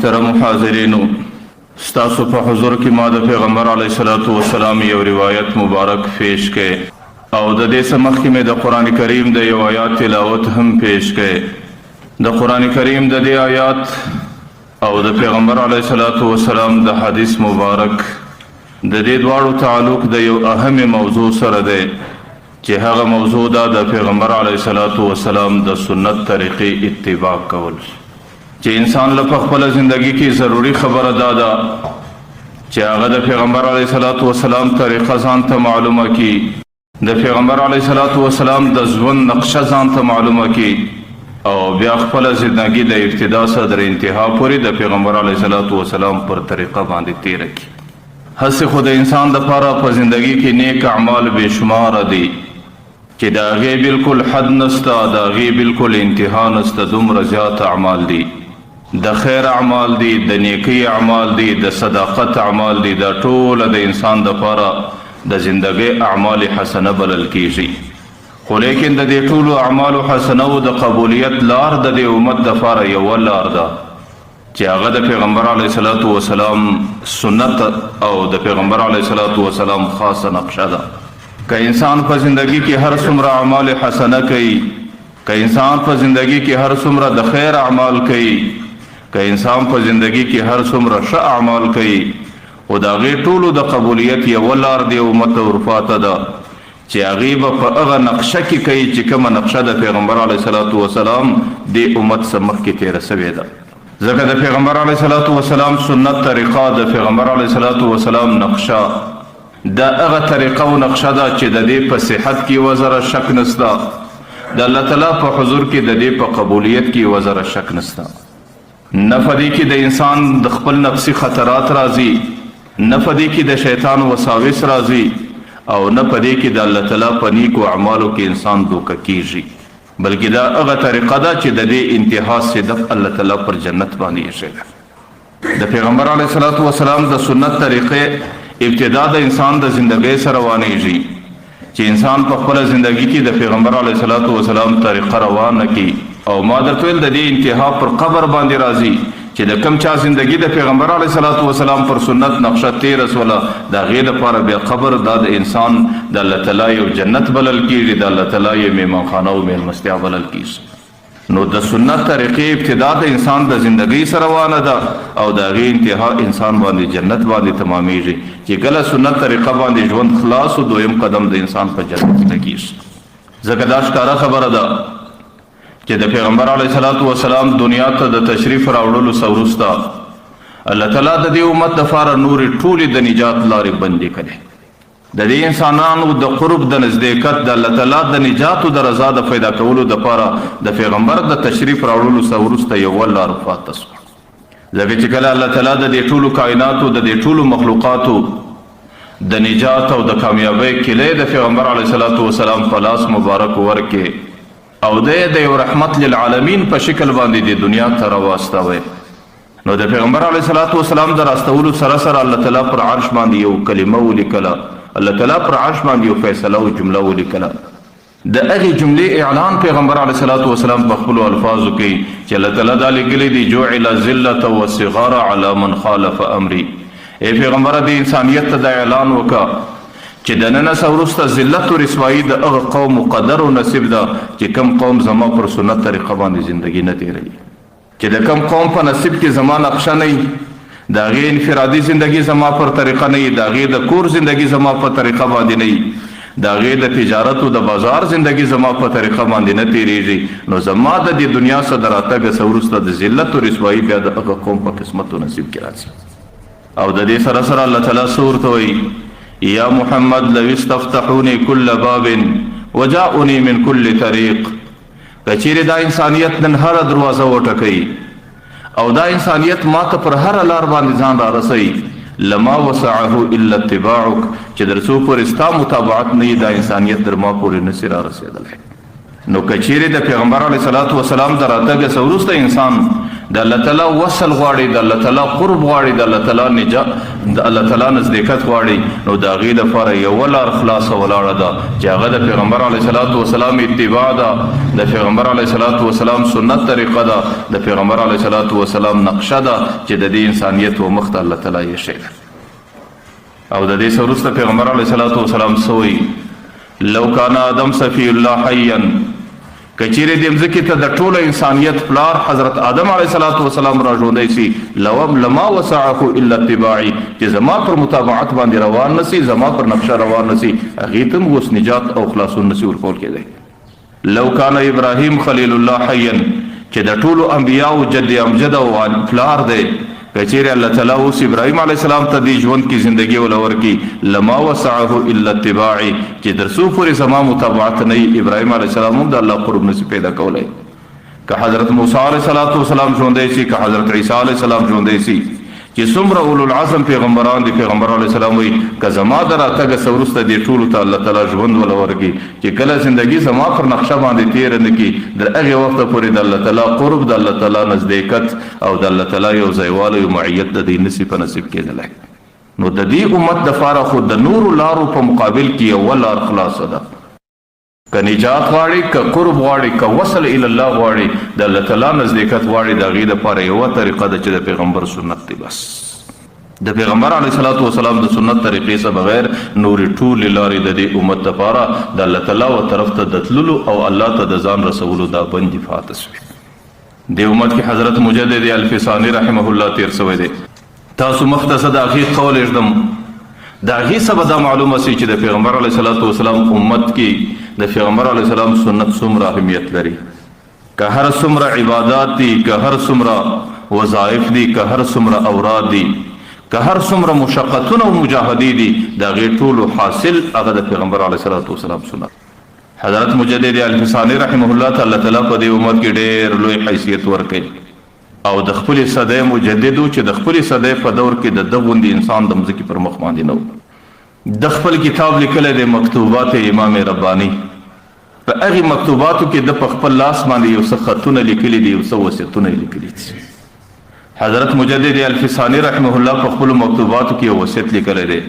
محترم حاضرینو، ستاسو په حضور کې ما د پیغمبر علیه الصلاۃ والسلام یو روایت مبارک پیش کړي او د دې سمخ کې مې د قران کریم د یو آیات تلاوت هم پیش کړي. د قران کریم د دې آیات او د پیغمبر علیه الصلاۃ والسلام د حدیث مبارک د دې دواړو تعلق د یو اهم موضوع سره دی چې هغه موضوع د پیغمبر علیه الصلاۃ والسلام د سنت طریقې اتباع کول، چې انسان له خپل ژوندۍ کې ضروری خبره ده چې هغه د پیغمبر علیه الصلاۃ والسلام طریقه ځان ته معلومه کړي، د پیغمبر علیه الصلاۃ والسلام د ژوند نقشه ځان ته معلومه کړي او بیا خپل ژوندۍ د ابتدا سره تر انتها پورې د پیغمبر علیه الصلاۃ والسلام پر طریقه باندې تیر کړي. هڅه خو د انسان د لپاره په ژوندۍ کې نیک اعمال بشمار دي چې دا غي بالکل حد نسته، دا غي بالکل انتها نسته، دومره زیات اعمال دي، د خیر اعمال دي، د نیکی اعمال دي، د صداقت اعمال دي، د ټول د انسان د لپاره د زندګۍ اعمال حسنه بلل کیږي. خو لیکن د دې ټول اعمال حسنه او د قبولیت لار د دې امت د لپاره یو لار ده چې هغه د پیغمبر علیه الصلاۃ والسلام سنت او د پیغمبر علیه الصلاۃ والسلام خاصه نقشه ده. که انسان په زندگی کې هر څومره اعمال حسنه کوي، که انسان په زندگی کې هر څومره د خیر اعمال کوي، که انسان په زندگی کې هر څومره ښه اعمال کوي، او د هغې ټولو د قبولیت یوه لار دی امت ورفاته ده چې هغې به په هغه نقشه کې کوي چې کومه نقشه د پیغمبر علیه الصلاۃ والسلام د امت څخه مخکې تېره سوې ده. ځکه د پیغمبر علیه الصلاۃ والسلام سنت طریقه، د پیغمبر علیه الصلاۃ والسلام نقشه دا هغه طریقه او نقشه ده چې د دې په صحت کې وزره شک نسته، د الله تعالی په حضور کې د دې په قبولیت کې وزره شک نسته. نه پدې کې د انسان د خپل نفسي خطرات راځي، نه پدې کې د شیطان وساوس راځي، او نه پدې کې د الله تعالی په نیکو اعمالو کې انسان دوکه کیږي، بلکې دا هغه طریقه ده چې د دې انتها صدق الله تعالی پر جنت باندې ایښی. د پیغمبر علیه الصلاۃ والسلام د سنت طریقې ابتدا د انسان د زندګۍ سره روانېږي چې انسان په خپل زندگی کې د پیغمبر علیه الصلاۃ والسلام طریقه روانه کړي، او ما درته ویل د دې انتها پر قبر باندې راځي چې د کم چا زندگی د پیغمبر علیه الصلاۃ والسلام پر سنت نقشه تیره سوله، د هغې لپاره بیا قبر دا د انسان د الله تعالی یو جنت بلل کېږي، د الله تعالی یو میهمانخانه او میلمستیا بلل کېږي. نو د سنت طریقې ابتدا د انسان د زندگی سره روانه ده او د هغې انتها انسان باندې جنت باندې تمامیږي، چې کله سنت طریقه باندې ژوند خلاص و دویم قدم د انسان په جنت لګیږي. ځکه دا ښکاره خبره ده چې د پیغمبر علیه الصلاۃ والسلام دنیا ته د تشریف راوړلو څخه وروسته الله تعالی د دې امت دپاره نورې ټولې د نجات لارې بندې کړې، د دې انسانانو د قرب د نزدېکت د الله تعالی د نجات او د رضا د پیدا کولو دپاره د پیغمبر د تشریف راوړلو څخه وروسته یوه لار پاته سوه. ځکه چې کله الله تعالی د دې ټولو کائناتو د دې ټولو مخلوقاتو د نجات او د کامیابۍ کلی د پیغمبر علیه الصلاۃ والسلام په لاس مبارک ورکې او د یو رحمت للعالمین په شکل باندې د دنیا ته راواستوی، نو د پیغمبر علیه الصلاۃ والسلام د راستولو سره سره الله تعالی پر عرش باندې یو کلمه ولیکله، الله تعالی پر عرش باندې یو فیصله او جمله ولیکله. د هغې جملې اعلان پیغمبر علیه الصلاۃ والسلام په خپلو الفاظو کې چې الله تعالی دا لیکلی دی جعل ذلة والصغار علی من خالف امری. ای پیغمبره د انسانیت ته دا اعلان وکړه چې د نن څخه وروسته ذلت او رسوایي د هغه قوم مقدر او نصیب ده چې کوم قوم زما پر سنت طریقه باندې زندگی نه تیروي، چې د کوم قوم په نصیب کې زما نقشه نه وي، د هغې انفرادي زندگی زما پر طریقه نه وي، د هغې د کور زندگی زما په طریقه باندې نه وي، د هغې د تجارت او د بازار زندگی زما په طریقه باندې نه تیریږي، نو زما د دې دنیا څخه د راتګ څخه وروسته د ذلت او رسوایي بیا د هغه قوم په قسمت او نصیب کې راځي. او د دې سره سره الله تعالی څه ورته وایي، یا محمد لو استفتحوني كل باب وجاؤني من كل طریق. که چیرې دا انسانیت نن هره دروازه وټکوي او دا انسانیت ما ته پر هره لار باندې ځان را رسوي، لما وسعه الا اتباعک، چې در څو پورې ستا متابعت نه وي دا انسانیت در ما پورې نسي را رسېدلی. نو که چیرې د پیغمبر علیه الصلاۃ والسلام د راتګ څخه وروسته انسان د الله تعالی وصل غواړي، د الله تعالی قرب غواړي، د الله تعالی نجات، د الله تعالی نزدېکت غواړي، نو د هغې لپاره یوه لار خلاصه ولاړه ده چې هغه د پیغمبر علیه الصلاۃ والسلام اتباع ده، د پیغمبر علیه الصلاۃ والسلام سنت طریقه ده، د پیغمبر علیه الصلاۃ والسلام نقشه ده چې د دې انسانیت و مخ ته الله تعالی یې شي. او د دې وروسته پیغمبر علیه الصلاۃ والسلام سوی لو کان آدم صفی الله حیا، کچیرې د مځکې ته د ټوله انسانیت پلار حضرت آدم علیه الصلاۃ والسلام را ژوندی سي لما وسعه الا اتباعي، چې زما پر متابعت باندې روان نسی، زما پر نقشه روان نسی، هغې ته هم اوس نجات او خلاصون نسی ورکول کېدی. لو کان ابراهیم خلیل الله حیا، چې د ټولو انبیاو جد امجد او پلار دی، کچیرې الله تعالی اوس ابراهیم علیه السلام ته دې ژوند کې زندگی ولا ورکړي لما وسعه الا اتباعي، چې در څو پورې زما متابعت نه وي ابراهیم علیه السلام هم د الله قرب نشي پیدا کولی. که حضرت موسی علیه السلام ژوندی سي، که حضرت عیسی علیه السلام ژوندی سي، چې څومره اولو العزم پیغمبران دي، پیغمبر علیه السلام وایي که زما د راتګه څه وروسته دې ټولو ته الله تعالی ژوند ولا ورکړي چې کله زندگی زما پر نقشه باندې تېره نه کړي، در هغې وخته پورې د الله تعالی قرب، د الله تعالی نزدېکت او د الله تعالی یو ځایوالی او معیت د دې نصیب په نصیب کېدلی. نو د دې امت دپاره خو د نورو لارو په مقابل کې یوه لار خلاصه ده. که نجات غواړي، که قرب غواړي، که وصل الی الله غواړي، د الله تعالی نزدېکت غواړي، د هغې دپاره یوه طریقه ده چې د پیغمبر سنت دی. بس د پیغمبر علیه الصلاۃ والسلام د سنت طریقې څخه بغیر نورې ټولې لارې د دې امت دپاره د الله تعالی و طرف ته د تللو او الله ته د ځان رسولو دا بندې پاته سوې. دې امت کې حضرت مجدد الفسانی رحمه الله تیر سوی دی. تاسو مختصر د هغې قول ږدم، د هغې څه به دا معلومه سي چې د پیغمبر علیه الصلاۃ والسلام امت کې د پیغمبر علیه السلام سنت څومره اهمیت لري. که هر څومره عبادات دي، که هر څومره وظایف دي، که هر څومره اوراد دي، که هر څومره مشقتونه او مجاهدې دي، د هغې ټولو حاصل هغه د پیغمبر علیه الصلاۃ والسلام سنت. حضرت مجدد الفسانی رحمه الله ته الله تعالی په دې امت کې ډېر لوی حیثیت ورکوي او د خپلې صدۍ مجدد و چې د خپلې صدۍ په دور کې د ده غوندې انسان د مځکې پر مخ باندې نه و. د خپل کتاب لیکلی دی مکتوبات امام ربانی، په هغې مکتوباتو کې د په خپل لاس باندې یو څه خطونه لیکلي دي، یو څه وصیتونه یې لیکلي دي. حضرت مجدد الفسانی رحمه الله په خپلو مکتوباتو کې یو وصیت لیکلی دی.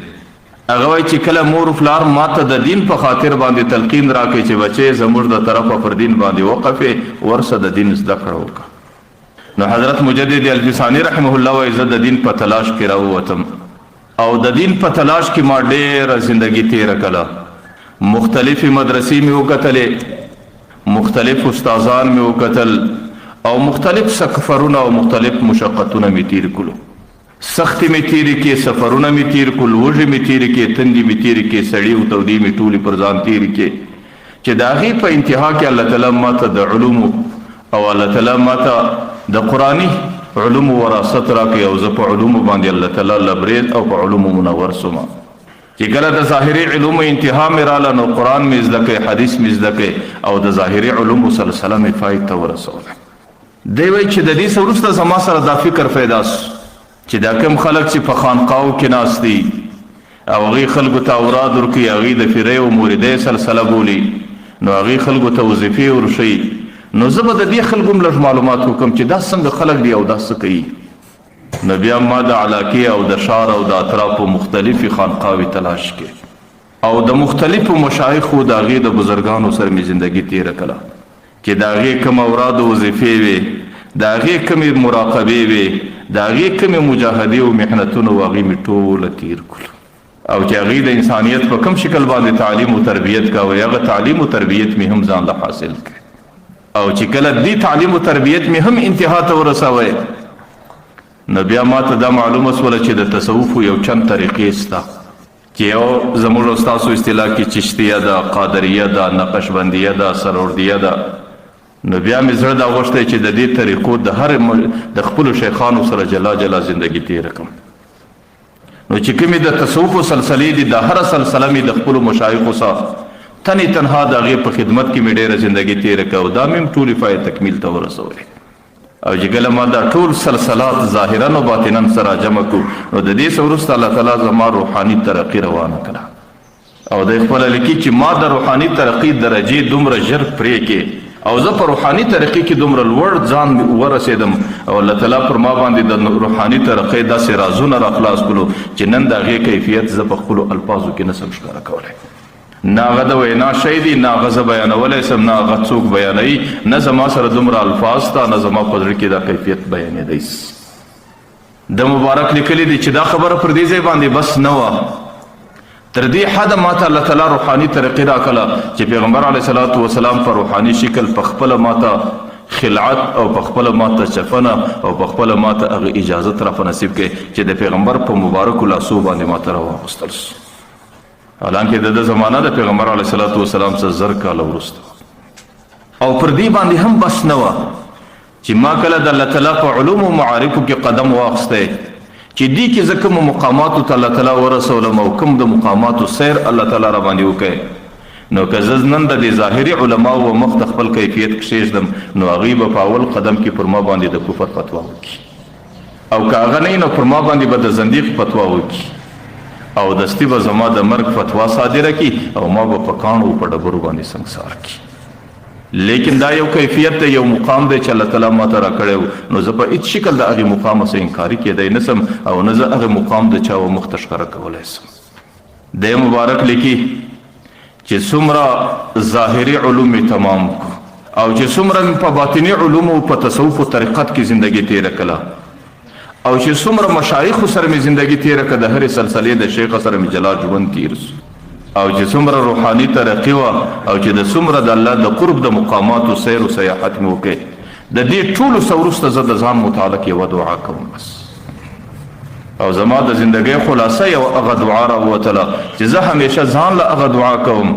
هغه وایي چې کله مور و پلار ماته د دین په خاطر باندې تلقین راکړي چې بچې زموږ د طرفه پر دین باندې وقفې، ورسه د دین زده کړه وکړه. نو حضرت مجدد الفسانی رحمه الله وایي زه د دین په تلاش کې راووتم او د دین په تلاش کې ما ډېره زندگی تیره کړه. مختلفې مدرسې مې وکتلې، مختلف استادان مې وکتل او مختلف سفرونه او مختلف مشقتونه مې تیر کړو. سختې مې تیرې کې، سفرونه مې تیر کړل، وږې مې تیرې کې، تندې مې تیرې کې، سړې او تودې مې ټولې پر ځان تیرې کې، چې د هغې په انتها کې الله تعالی ماته د علومو او الله تعالی ماته د قرآني علومو وراثت راکړي او زه په علومو باندې الله تعالی لبریز او په علومو منور سوم. چې کله د ظاهري علومو انتها مې راله نو قرآن مې زده کړی، حدیث مې زده کړی او د ظاهري علومو سلسله مې پای ته ورسوله. دی وایي چې د دې څه وروسته زما سره دا فکر پیدا سو چې دا کوم خلک چې په خانقاو کې ناست دي او هغې خلکو ته اوراد ورکوي، هغې د فرۍ او موریدۍ سلسله بولي، نو هغې خلکو ته وظیفې ورښیي، نو زه به د دې خلکو هم لږ معلومات وکړم چې دا څنګه خلک دي او دا څه کوي. نو بیا ما د علاقې او د ښار او د اطرافو مختلفې خانقاوې تلاش کړې او د مختلفو مشایخو د هغې د بزرګانو سره مې زندګي تېره کړه چې د هغې کوم اوراد او وظیفې وې، د هغې کومې مراقبې وې، د هغې کومې مجاهدې او محنتونه و هغې مې ټوله تیر کړو او چې هغې د انسانیت په کوم شکل باندې تعلیم و تربیت کوئ، هغه تعلیم و تربیت مې هم ځان له حاصل کړ او چې کله دې تعلیم و تربیت مې هم انتها ته ورسوئ نو بیا ما ته دا معلومه سوله چې د تصوفو یو چند طریقې سته چې یو زموږ او ستاسو اصطلاح کې چشتیه ده، قادریه ده، نقشبندیه ده، سروردیه ده. نو بیا مې زړه دا غوښتی چې د دې طریقو د خپلو شیخانو سره جلا جلا زندگی تېره کړم. نو چې کومې د تصوفو سلسلې دي د هره سلسله مې د خپلو مشایخو سره تنې تنها د هغې په خدمت کې مې ډېره زندگی تېره کړه او دا مې هم ټولې پای تکمیل ته ورسولې. او چې کله ما دا ټول سلسلات ظاهرا او باطنا سره جمع کړو نو د دې څه وروسته الله تعالی زما روحاني ترقي روانه کړه او دی خپله لیکي چې ما د روحاني ترقي درجې دومره ژر پرې کې او زه په روحاني ترقي کې دومره لوړ ځان ورسېدم او الله تعالی پر ما باندې د روحاني ترقۍ داسې رازونه را خلاص کړلو چې نن د هغې کیفیت زه په خپلو الفاظو کې نسم ښکاره کولی. نه هغه د وینا شی دي، نه هغه زه بیانولی سم، نه هغه څوک بیانوي، نه زما سره دومره الفاظ ته، نه زما په زړه کې دا کیفیت بیانېدی. د مبارک لیکلی دی چې دا خبره پر دې ځای باندې بس نه وه، تر دې حده ماته الله تعالی روحاني طریقې راکړله چې پیغمبر علیه صلات وسلام په روحاني شکل په خپله ماته خلعت او په خپله ماته چفنه او په خپله ماته هغه اجازت را په نصیب کړي چې د پیغمبر په مبارکو لاسو باندې ماته راواغوستل سو. حالانکه د ده زمانه د پیغمبر علیه صلات وسلام څخه 1000 کاله وروسته. او پر دې باندې هم بس نه وه چې ما کله د الله تعالی په علومو معارفو کې قدم واخیستی چې دې کې زه کومو مقاماتو ته الله تعالی ورسولم او کوم د مقاماتو سیر الله تعالی را باندې وکړی، نو که زه نن د دې ظاهري علماو مخ ته خپل کیفیت کښېږدم نو هغوی به په اول قدم کې پر ما باندې د کفر فتوا وکړي، او که هغه نه نو پر ما باندې به د زندیق فتوا وکړي، او دستي به زما د مرګ فتوا صادره کړي او ما به په کاڼو په ډبرو باندې سنګسار کړي. لیکن دا یو کیفیت دی، یو مقام دی چې الله تعالی ماته راکړی و، نو زه په هېڅ شکل د هغې مقام څخه انکاري کېدی نه سم او نه زه هغه مقام د چا و مخ ته ښکاره کولی سم. دی مبارک لیکي چې څومره ظاهري علوم مې تمام کړو او چې څومره مې په باطني علومو په تصوف و طریقت کې زندګي تېره کړله او چې څومره مشایخو سره مې زندګي تېره کړه، د هرې سلسلې د شیخ سره مې جلا ژوند تېر سو، او چې څومره روحاني ترقي وه او چې د څومره د الله د قرب د مقاماتو سیر و سیاحت مې وکړې، د دې ټولو څه وروسته زه د ځان متعلق یوه دعا کوم بس. او زما د زندګۍ خلاصه یو هغه دعا راووتله چې زه همیشه ځان له هغه دعا کوم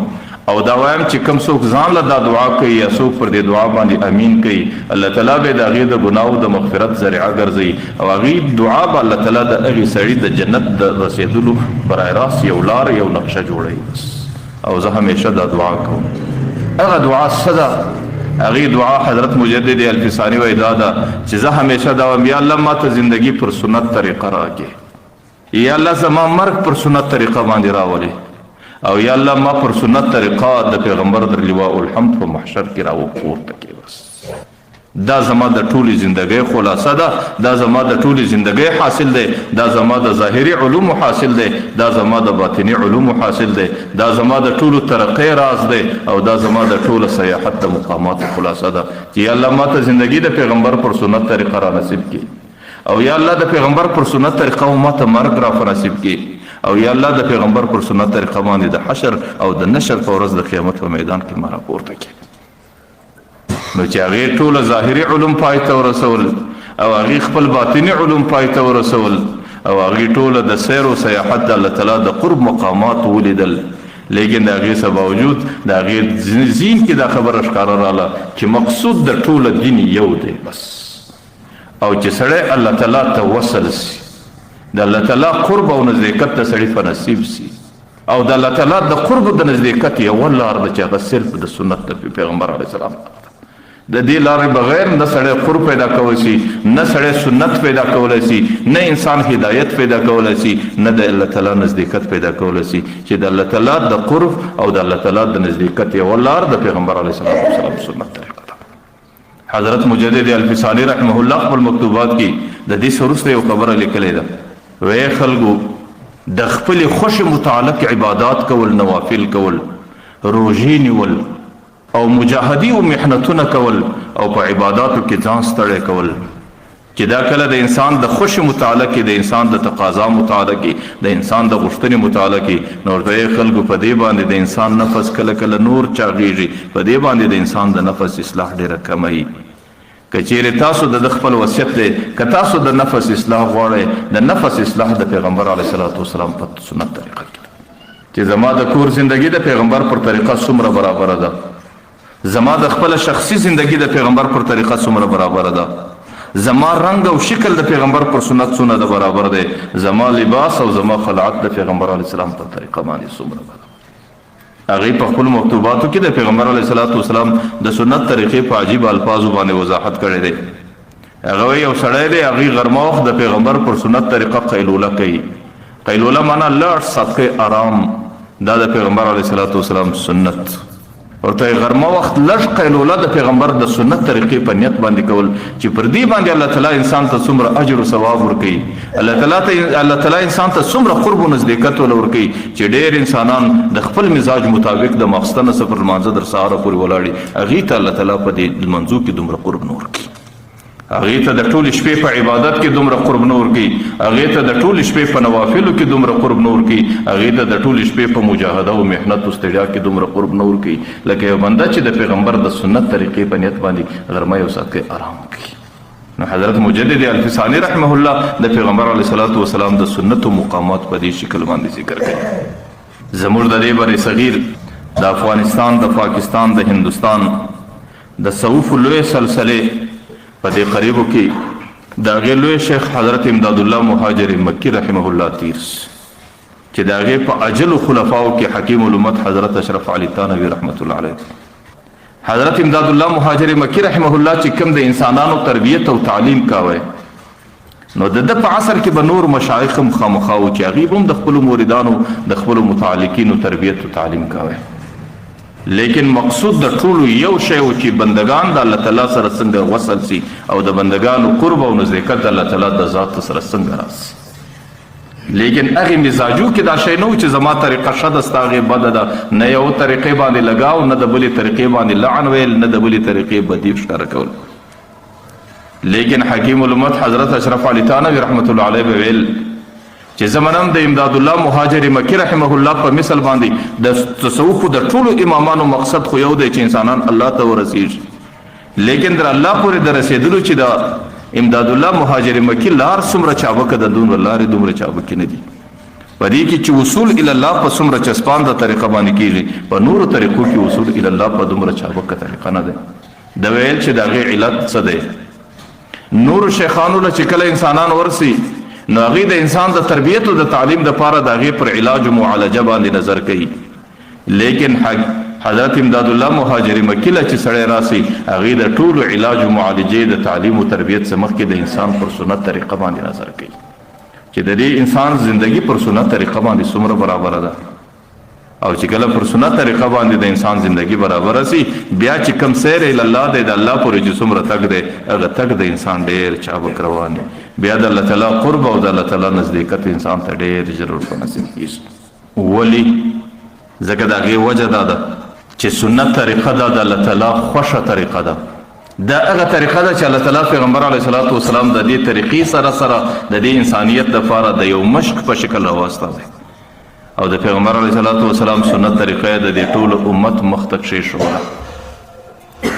او دا وایم چې کوم څوک ځان له دا دعا کوي یا څوک پر دې دعا باندې امین کوي، الله تعالی به د هغې د ګناو د مغفرت ذریعه ګرځوي او هغې دعا به الله تعالی د هغې سړي د جنت د رسېدلو برای راست یو لار یو نقشه جوړوي بس. او زه همیشه دا دعا کوم. هغه دعا څه ده؟ هغې دعا حضرت مجدد الفسانی وایي دا ده چې زه همیشه دا وایم یا الله ماته زندگی پر سنت طریقه راکړې، یا الله زما مرګ پر سنت طریقه باندې راولې، او یا الله ما پر سنت طریقه د پیغمبر در لواء الحمد په محشر کې راوپورته کړې بس. دا زما د ټولې زندګۍ خلاصه ده، دا زما د ټولې زندګۍ حاصل دی، دا زما د ظاهري علومو حاصل دی، دا زما د باطني علومو حاصل دی، دا زما د ټولو ترقۍ راز دی، او دا زما د ټولو سیاحت د مقاماتو خلاصه ده چې یا الله ما ته زندګي د پیغمبر پر سنت طریقه را نصیب کړي، او یا الله د پیغمبر پر سنت طریقه ما ته مرګ را په نصیب کړي، او یا الله د پیغمبر پر سنت طریقه باندې د حشر او د نشر په ورځ د قیامت په میدان کې ما راپورته کړي. نو چې هغې ټوله ظاهري علوم پای ته ورسول او هغې خپل باطني علوم پای ته ورسول او هغې ټوله د سیر و سیاحت د الله تعالی د قرب مقامات ولیدل، لیکن د هغې څه باوجود د هغې ذهن کې دا خبره ښکاره راله چې مقصود د ټوله دین یو دی بس، او چې سړی الله تعالی ته وصل سي، د الله تعالی قرب او نزدېکت د سړي په نصیب سي، او د الله تعالی د قرب د نزدېکت یوه لار ده چې هغه صرف د سنت د پیغمبر علیه السلام د دې لارې بغیر نه سړی قرب پیدا کولی شي، نه سړی سنت پیدا کولی شي، نه انسان هدایت پیدا کولی شي، نه د الله تعالی نزدېکت پیدا کولی شي چې د الله تعالی د قرب او د الله تعالی د نزدېکت یوه لار د پیغمبر علیه السلام سنت طریقه ده. حضرت مجدد الفسانی رحمه الله خپل مکتوبات کې د دې څه وروسته یو خبره لیکلې ده، وی خلکو د خپلې خوښې متعلق عبادات کول، نوافل کول، روژې نیول او مجاهدي او محنتونه کول او په عباداتو کې ځان ستړی کول چې دا کله د انسان د خوښې متعلق د انسان د تقاضا متعلق د انسان د غوښتنې متعلق نو ورته خلکو په دې باندې د انسان نفس کله کله نور چاغېږي، په دې باندې د انسان د نفس اصلاح ډېره کمه وي. که چیرې تاسو د خپل وصیت دی، که تاسو د نفس اصلاح غواړئ، د نفس اصلاح د پیغمبر علیه الصلاة والسلام په سنت طریقه کې چې زما د کور زندگی د پیغمبر پر طریقه څومره برابره ده، زما د خپل شخصي زندگی د پیغمبر پر طریقه څومره برابره ده، زما رنگ او شکل د پیغمبر پر سنت څونه ده برابر دی، زما لباس او زما خلعت د پیغمبر علیه السلام پر طریقه باندې څومره برابر. هغې په خپل مکتوباتو کې د پیغمبر علیه الصلاة والسلام د سنت طریقې په عجیب الفاظو باندې وضاحت کړی دی. هغه وایي یو سړی دی، هغې غرمه وخت د پیغمبر پر سنت طریقه قیلوله کوي. قیلوله معنا لږ سطحې آرام، دا د پیغمبر علیه الصلاة والسلام سنت. ورته غرمه وخت لږ قیلوله د پیغمبر د سنت طریقې په نیت باندې کول چې پر دې باندې الله تعالی انسان ته څومره اجر او ثواب ورکوي، الله تعالی انسان ته څومره قرب او نزدېکت ورکوي چې ډېر انسانان د خپل مزاج مطابق د ماخستن سفر لمانځه در سهاره پورې ولاړي، هغې ته الله تعالی په دې لمانځو کې دومره قرب نه ورکوي، هغې ته د ټولې شپې په عبادت کې دومره قرب نه ورکوي، هغې ته د ټولې شپې په نوافلو کې دومره قرب نه ورکوي، هغې ته د ټولې شپې په مجاهده او محنت او ستړیا کې دومره قرب نه ورکوي لکه یو بنده چې د پیغمبر د سنت طریقې په نیت باندې غرمه یو ساعت کې آرام کوي. نو حضرت مجدد الفسانی رحمه الله د پیغمبر علیه الصلاة والسلام د سنت او مقامات په دې شکل باندې ذکر کوي. زموږ د دې بر صغیر د افغانستان، د پاکستان، د هندوستان د صوف لوی سلسله په دې قریبو کې د هغې لوی شیخ حضرت امداد الله مهاجر مکی رحمه الله تیر چې د هغې په اجلو خلفاو کې حکیم الامت حضرت اشرف علي تانوي رحمت الله علیه، حضرت امداد الله مهاجر مکی رحمه الله چې کوم د انسانانو تربیت او تعلیم کاوه، نو د ده په عصر کې به نور مشایخ هم خامخا وو چې هغوی هم د خپلو مریدانو د خپلو متعلقینو تربیت او تعلیم کاوه، لیکن مقصود د ټولو یو شی و چې بندگان د الله تعالی سره څنګه وصل سي او د بندگانو قرب او نزدېکت د الله تعالی د ذات سره څنګه راسي. لیکن هغې مزاجو کې دا شی نه و چې زما طریقه ښه ده ستا هغې بده ده، نه یو طریقې باندې لګاو، نه د بلې طریقې باندې لعن ویل، نه د بلې طریقې بدي ښکاره کول. لیکن حکیم الامت حضرت اشرف علي تانوي رحمت الله علیه به ویل چې زمنم د امداد الله مهاجر مکی رحمه الله په مثل باندې د تصوف د ټولو امامانو مقصد خو یو دی چې انسانان الله ته ورسیږي، لیکن در الله پورې د رسېدلو چې د امداد الله مهاجر مکی لار څومره چابکه ده، دومره لارې دومره چابکې نه دي. په دې کې چې وصول الی الله په څومره چسپان د طریقه باندې کېږي، په نورو طریقو کې وصول الی الله په دومره چابکه طریقه نه ده. د ویل چې د هغې علت څه دی، نورو شیخانو له چې کله انسانان ورسي نو هغې د انسان د تربیت او د تعلیم دپاره د هغې پر علاج او معالجه باندې نظر کوي، لیکن حضرت امداد الله مهاجر مکی له چې سړی راسي هغې د ټولو علاج او معالجې د تعلیم او تربیت څخه مخکې د انسان پر سنت طریقه باندې نظر کوي چې د دې انسان زندگی پر سنت طریقه باندې څومره برابره ده، او چې کله پر سنت طریقه باندې د انسان زندگی برابره سي بیا چې کم سیر الی الله دی د الله پورې چې څومره تګ دی هغه تګ د انسان ډېر چابک روان دی، بیا د الله تعالی قرب او د الله تعالی نزدېکت انسان ته ډېر ژر ورته نصیب کېږي. ولې؟ ځکه د هغې وجه دا ده چې سنت طریقه دا د الله تعالی خوښه طریقه ده، دا هغه طریقه ده چې الله تعالی پیغمبر علیه الصلاة والسلام د دې طریقې سره د دې انسانیت دپاره د یو مشق په شکل راوسته دی، او د پیغمبر علیه الصلاة والسلام سنت طریقه د دې ټول امت مخ ته کښېښوله،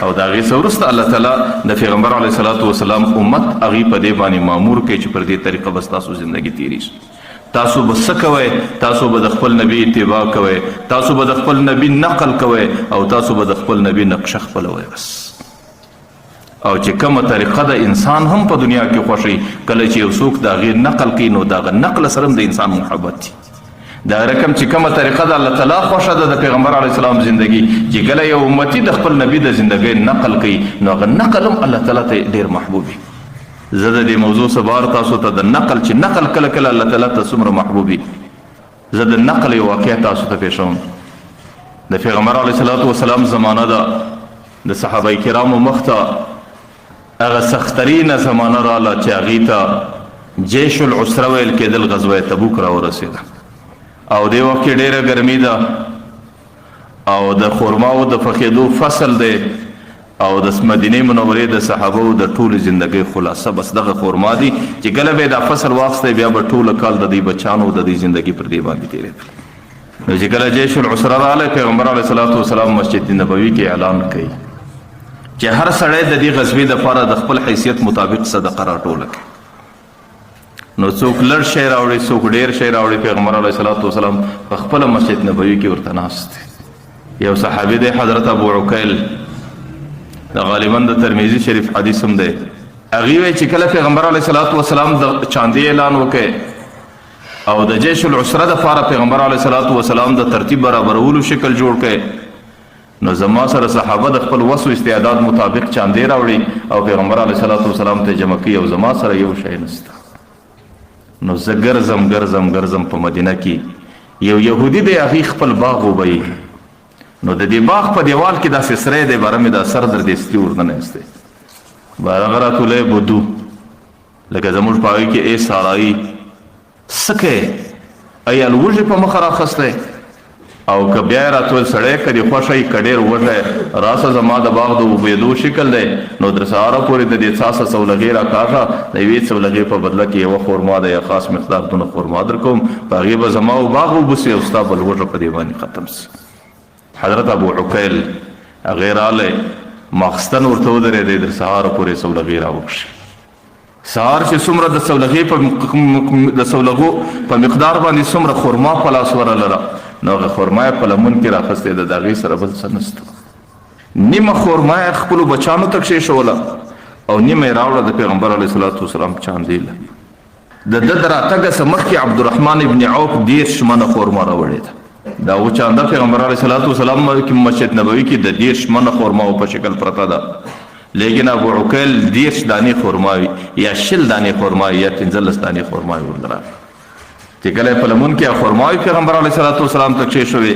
او د هغې څه وروسته الله تعالی د پیغمبر علیه الصلاة والسلام امت هغې په دې باندې مامور کوي چې پر دې طریقه به ستاسو زندگی تېرېږي. تاسو به څه کوئ؟ تاسو به د خپل نبي اتباع کوئ، تاسو به د خپل نبي نقل کوئ، او تاسو به د خپل نبي نقشه خپلوئ بس. او چې کومه طریقه د انسان هم په دنیا کې خوښوي، کله چې یو څوک د هغې نقل کوي نو د هغه نقل سره هم د انسان محبت دی. دا رقم چې کومه طریقه د الله تعالی خوښه ده د پیغمبر علیه السلام زندگی، چې کله یو امتی د خپل نبی د زندگی نقل کوي نو هغه نقل هم الله تعالی ته ډېر محبوب وي. زه د دې موضوع سبار تاسو ته د نقل چې نقل کله کله الله تعالی ته څومره محبوب وي، زه د نقل یو واقعه تاسو ته پیښوم. د پیغمبر علیه الصلاة والسلام زمانه ده، د صحابه کرامو مخ ته هغه سخترینه زمانه راله چې هغې ته جیش العسره ویل کېدل، غزوه تبوک راورسېده، او دې وخت کې ډېره ګرمي ده او د خرماو د پخېدو فصل دی، او د مدینې منورې د صحابو د ټولې زندګۍ خلاصه بس دغه خرما دي چې کله به دا فصل واخیستی بیا به ټوله کال د دې بچانو د دې زندګي پر دې باندې تېرېدل. نو چې کله جیش العسره راغلی پیغمبر علیه الصلاة والسلام مسجد نبوي کې اعلان کوي چې هر سړی د دې غزوې دپاره د خپل حیثیت مطابق صدقه راټوله کړي. نو څوک لږ شی راوړي، څوک ډېر شی راوړي. پیغمبر علیه الصلاة والسلام په خپله مسجد نبوي کې ورته ناست دی. یو صحابي دی حضرت ابو عقیل، د غالبا د ترمذي شریف حدیث هم دی، هغې وایي چې کله پیغمبر علیه الصلاة والسلام د چاندي اعلان وکړي او د جیش العسره دپاره پیغمبر علیه الصلاة والسلام د ترتیب برابرولو شکل جوړ کړي، نو زما سره صحابه د خپل وس و استعداد مطابق چاندي راوړي او پیغمبر علیه الصلاة والسلام ته جمع کوي، او زما سره یو شی نسته. نو زه ګرځم په مدینه کې، یو یهودي دی هغې خپل باغ وبهي، نو د دې باغ په دیوال کې داسې سری دی باره مې دا سر در دې ستي ورننستی هغه راته بدو لکه زموږ په هغې کې ای سارایي څه کوې ای الوږې په مخه راخستی او که بیا یې راته ویل سړی که دې خوښه یي که ډېر وږی راسه زما د باغ د اوبېدو شکل دی نو در سهاره پورې د دې څاسه څولغې راکاږه د یوې څولغې په بدله کې یوه خورما ده یا خاص مقدار دونه خورما در کوم په هغې به زما و باغ وبوسي او ستا به لوږه په دې باندې ختم سي حضرت ابو عقیل هغې رالی ماخستن ورته ودرېدی در سهاره پورې څولغې راوکشي سهار چې څومره د څولغو په مقدار باندې څومره خورما په لاس ورلره نو هغه خورما یې په لمن کې راخستې ده د هغې سره بل څه نسته نیمه خورما یې خپلو بچانو ته کښېښوله او نیمه یې راوړه د پیغمبر علیه صلات وسلام چاندې له د ده د راتګه څه مخکې عبدالرحمن ابن عوف 10 منه خورما راوړې ده دا و چانده پیغمبر علیه صلات وسلام کې مسجد نبوي کې د 10 منه خورما په شکل پرته ده لیکن ابو عقیل 10 دانې خورماوي یا 20 دانې خورماوي یا 15 دانې خورماوي ورلره چې کله په لمون کې خورماوي پیغمبر علیه صلات وسلام ته کښېښوې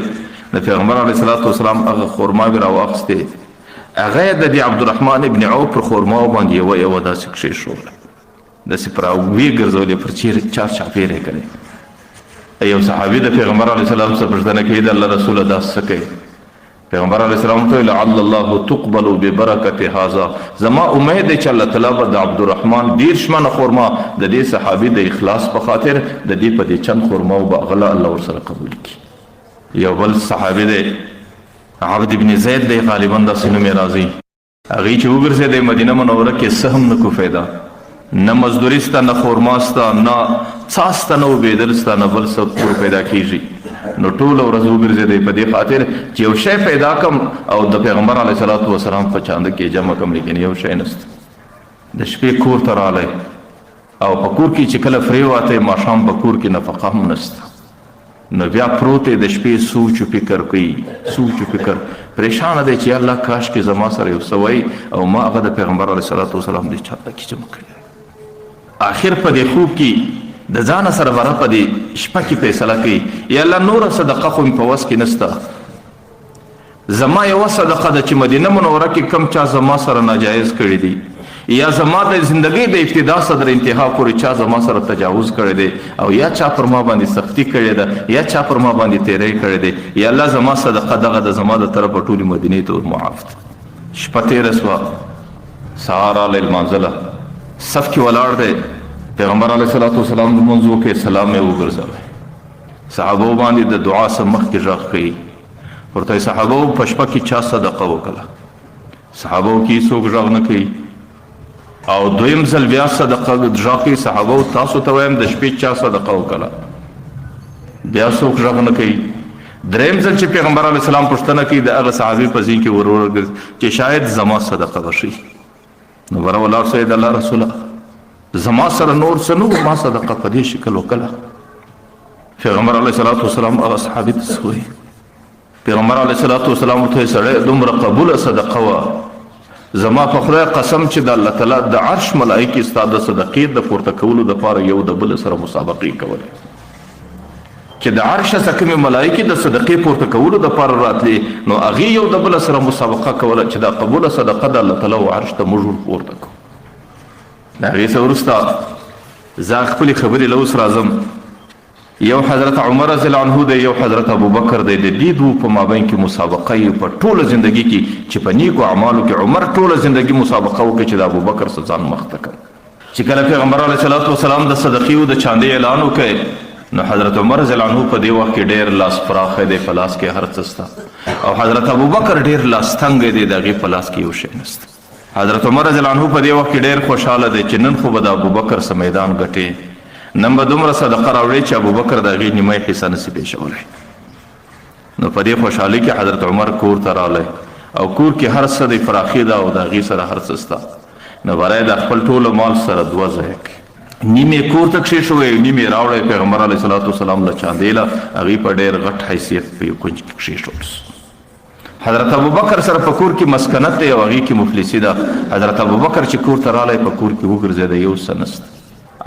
د پیغمبر علیه صلات وسلام هغه خورماوي راواخیستې هغه یې د دې عبدالرحمن ابن عوف پر خورماو باندې یوه داسې کښېښوله داسې پر ویې ګرځولې پر چار چاپېره یې کړې یو صحابي د پیغمبر علیه السلام څخه پوښتنه کوي د الله رسوله دا څه کوي پیغمبر علیه السلام ته لعل الله تقبل ببرکت هذا زما امید دی چې الله تعالی به د عبدالرحمن 10 منه خورما د دې صحابي د اخلاص په خاطر د دې په دې چند خورماو به هغه الله ورسره قبول کړي یو بل صحابي دی عبد ابن زید دی غالبا داسې نوم یې راځي هغې چې وګرځېدی مدینه منوره کې څه هم نه کو فایده نه مزدوري سته نه خورما سته نه څاڅ ته نه اوبېدل سته نه بل څه کور پیدا کېږي نو ټوله ورځ وګرځېدی په دې خاطر چې یو شی پیدا کم او د پیغمبر علیه صلات وسلام په چانده کې جمع کم لیکن یو شی نسته د شپې کور ته رالی او په کور کې چې کله فرې واتی ماښام په کور کې نفقه هم نسته نو بیا پروت دی د شپې سوچ و فکر کوي سوچ و فکر پریشانه دی چې الله کاش کې زما سره یو څه وی او ما هغه د پیغمبر علیه صلات وسلام دې چانده کې جمع کړی آخر په دې خوب کې د ځان سره بره په دې شپه کې فیصله کوي یا الله نوره صدقه خو مې په وس کې نسته زما یوه صدقه ده چې مدینه منوره کې کم چا زما سره ناجایز کړي دي یا زما د زندګۍ د ابتدا صدر انتها پورې چا زما سره تجاوز کړی دی او یا چا پر ما باندې سختی کړې ده یا چا پر ما باندې تیری کړی دی یا الله زما صدقه دغه د زما د طرفه ټولې مدینې ته معاف ده شپه تېره سوه سهار رالی لمانځله صف کې ولاړ دی پیغمبر علیه صلات وسلام لمونځ وکړې سلام یې وګرځوی صحابو باندې د دعا څخه مخکې غږ کوي ورته صحابو په شپه کې چا صدقه وکړه صحابو کې څوک غږ نه کوي او دویم ځل بیا صدقه غږ کوي صحابو تاسو ته وایم د شپې چا صدقه وکړه بیا څوک غږ نه کوي دریم ځل چې پیغمبر علیه السلام پوښتنه کوي د هغه صحابي په ځین کې ورور چې شاید زما صدقه وشي نو ور ولاړ سید الله رسوله زما سره نور څه نه ما صدقه په دې شکل وکړه پیغمبر علیه الصلاۃ والسلام هغه صحابي ته وایي پیغمبر علیه الصلاۃ والسلام ته سره دومره قبوله صدقه وا زما په خدای قسم چې د الله تعالی د عرش ملائکه ستاده صدقې د پورته کولو د پاره یو د بل سره مسابقه کوي چې د عرش څخه ملائکه د صدقې پورته کولو د پاره راتلي نو هغه یو د بل سره مسابقه کوله چې د قبوله صدقه د الله تعالی او عرش ته مجور پورته کو دا هغه ورستا زه خپل خبرې لوس راځم یو حضرت عمر رضی الله عنه دی یو حضرت ابوبکر دی د دې دوه په مابین کې مسابقه یې په ټوله ژوندۍ کې چې په نیکو اعمالو کې عمر ټوله ژوندۍ مسابقه وکړي چې د ابوبکر سره ځان مخته کړ چې کله پیغمبر علیه الصلاۃ والسلام د صدقې او د چاندې اعلان وکړ نو حضرت عمر رضی الله عنه په دې وخت کې ډېر لاس پراخ دی په لاس کې هر څه ستا او حضرت ابوبکر ډېر لاس تنګ دی دغه په لاس کې یو شی نشته حضرت عمر رضی الله عنه په دې وخت کې ډېر خوشاله دی چې نن خو به د ابوبکر سره میدان ګټي نن به دومره صدقه راوړي چې ابوبکر د هغې نیمه حصه نسي پیښولی نو په دې خوشحالۍ کې حضرت عمر کور ته رالی او کور کې هر څه د فراخي ده او د هغې سره هر څه سته نو برای د خپل ټولو مال سره دوه ځایه کړي نیمې کور ته کښېښوی نیمې راوړی پیغمبر علیه صلات وسلام له چاندې له هغې په ډېر غټ حیثیت په یو کونج کې کښېښول حضرت ابوبکر سره په کور کې مسکنت دی او هغې کې مفلسي ده حضرت ابوبکر چې کور ته رالی په کور کې وګرځېده یو څه نسته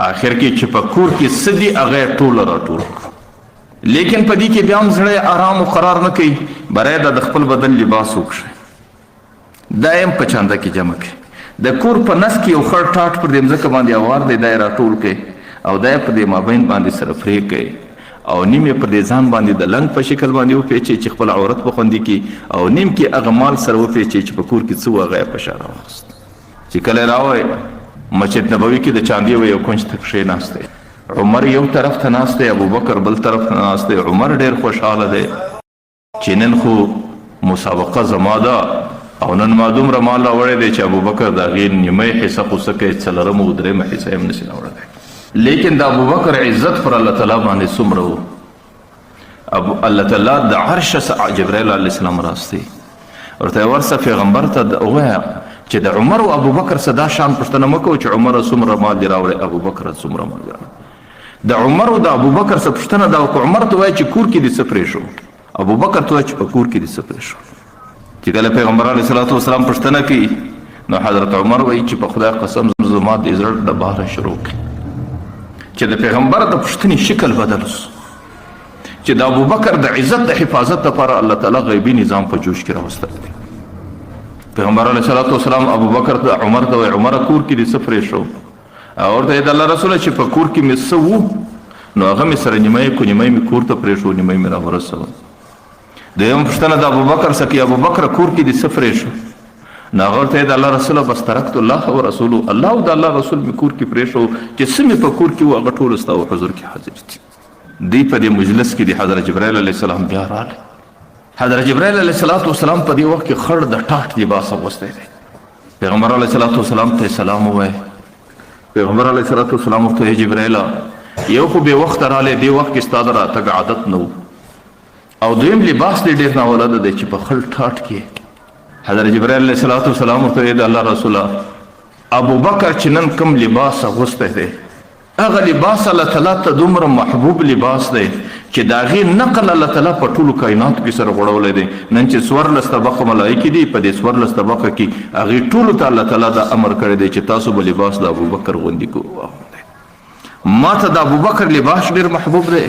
آخر کې چې په کور کې څه دي هغه یې ټوله راټول کړو لیکن په دې کې بیا هم زړه آرام او قرار نه کوي برای د خپل بدن لباس وکړي دا هم په چانده کې جمع کړي د کور په نس کې یو خړ ټاټ پر دې مځکه باندې اوار دی دا یې راټول کړي او دا یې په دې مابین باندې سره پرې کړي او نیم یې پر دې ځان باندې د لنګ په شکل باندې وپیچي چې خپل عورت په خوندي کړي او نیم کې هغه مال سره وپیچي چې په کور کې څه هغه یې په شا راواخیست چې کله یې راوړی مسجد نبوي کې د چاندي یو کونج ته کښېناستی عمر یو طرف ته ناست دی ابوبکر بل طرف ته ناست دی عمر ډېر خوشحاله دی چې نن خو مسابقه زما ده او نن ما دومره مال راوړی دی چې ابوبکر د هغې نیمه حصه خو څه کوي څلورمه او درېیمه حصه یې هم نشي راوړلی لیکن د ابوبکر عزت پر الله تعالی باندې څومره و الله تعالی د عرش څخه جبرائیل علیه السلام راستی ورته ورسه پیغمبر ته ووایه چې د عمر او ابوبکر څخه دا شان پوښتنه مه کوه چې عمر څومره مال دې راوړی ابوبکر څومره مال دې راوړی د عمر او د ابوبکر څخه پوښتنه دا وکړه عمر ته وایي چې کور کې دې څه پرې شو ابوبکر ته وایي چې په کور کې دې څه پرې شو چې کله پیغمبر علیه الصلاة والسلام پوښتنه کوي نو حضرت عمر وایي چې په خدای قسم زما د زړه د بهره شروع کړي چې د پیغمبر د پوښتنې شکل بدل شو چې د ابوبکر د عزت د حفاظت لپاره الله تعالی غیبي نظام په جوش کې راوستل دی پیغمبر علیه الصلاة والسلام ابوبکر ته عمر ته وایي عمر کور کې دې څه پرې شو او ورته د الله رسوله چې په کور کې مې څه وو نو هغه مې سره نیمه یې کو نیمه مې کور ته پرې شو نیمه مې راورسوه دویم پوښتنه د ابوبکر څخه کې ابوبکر کور کې دې څه پرې شو نو هغه ورته د الله رسوله بس ترکت الله او رسوله الله او د الله رسول مې کور کې پرې شو چې څه مې په کور کې وو هغه ټول ستا حضور کې حاضر دي دی په دې مجلس کې د حضرت جبرائیل علیه السلام بیا راغلی حضرت جبرائیل علیه السلام په دې وخت کې خړ د ټاټ لباس اغوستی دی پیغمبر علیه السلام ته سلام ووایه پیغمبر علیه السلام ورته جبرائیل یو خو بې وخته رالی دې وخت کې ستا د راتګ عادت نه و او دویم لباس دې ډېر ناولده دی چې په خړ ټاټ کې حضرت جبرائیل علیه السلام ورته د الله رسوله ابوبکر چې نن کوم لباس اغوستی دی هغه لباس الله تعالی ته دومره محبوب لباس دی چې د هغې نقل الله تعالی په ټولو کائناتو کې سره غوړولی دی نن چې 14 طبقه ملایکې دي په دې 14 طبقه کې هغې ټولو ته الله تعالی دا امر کړی دی چې تاسو به لباس د ابوبکر غوندې واغوندئ ما ته د ابوبکر لباس ډېر محبوب دی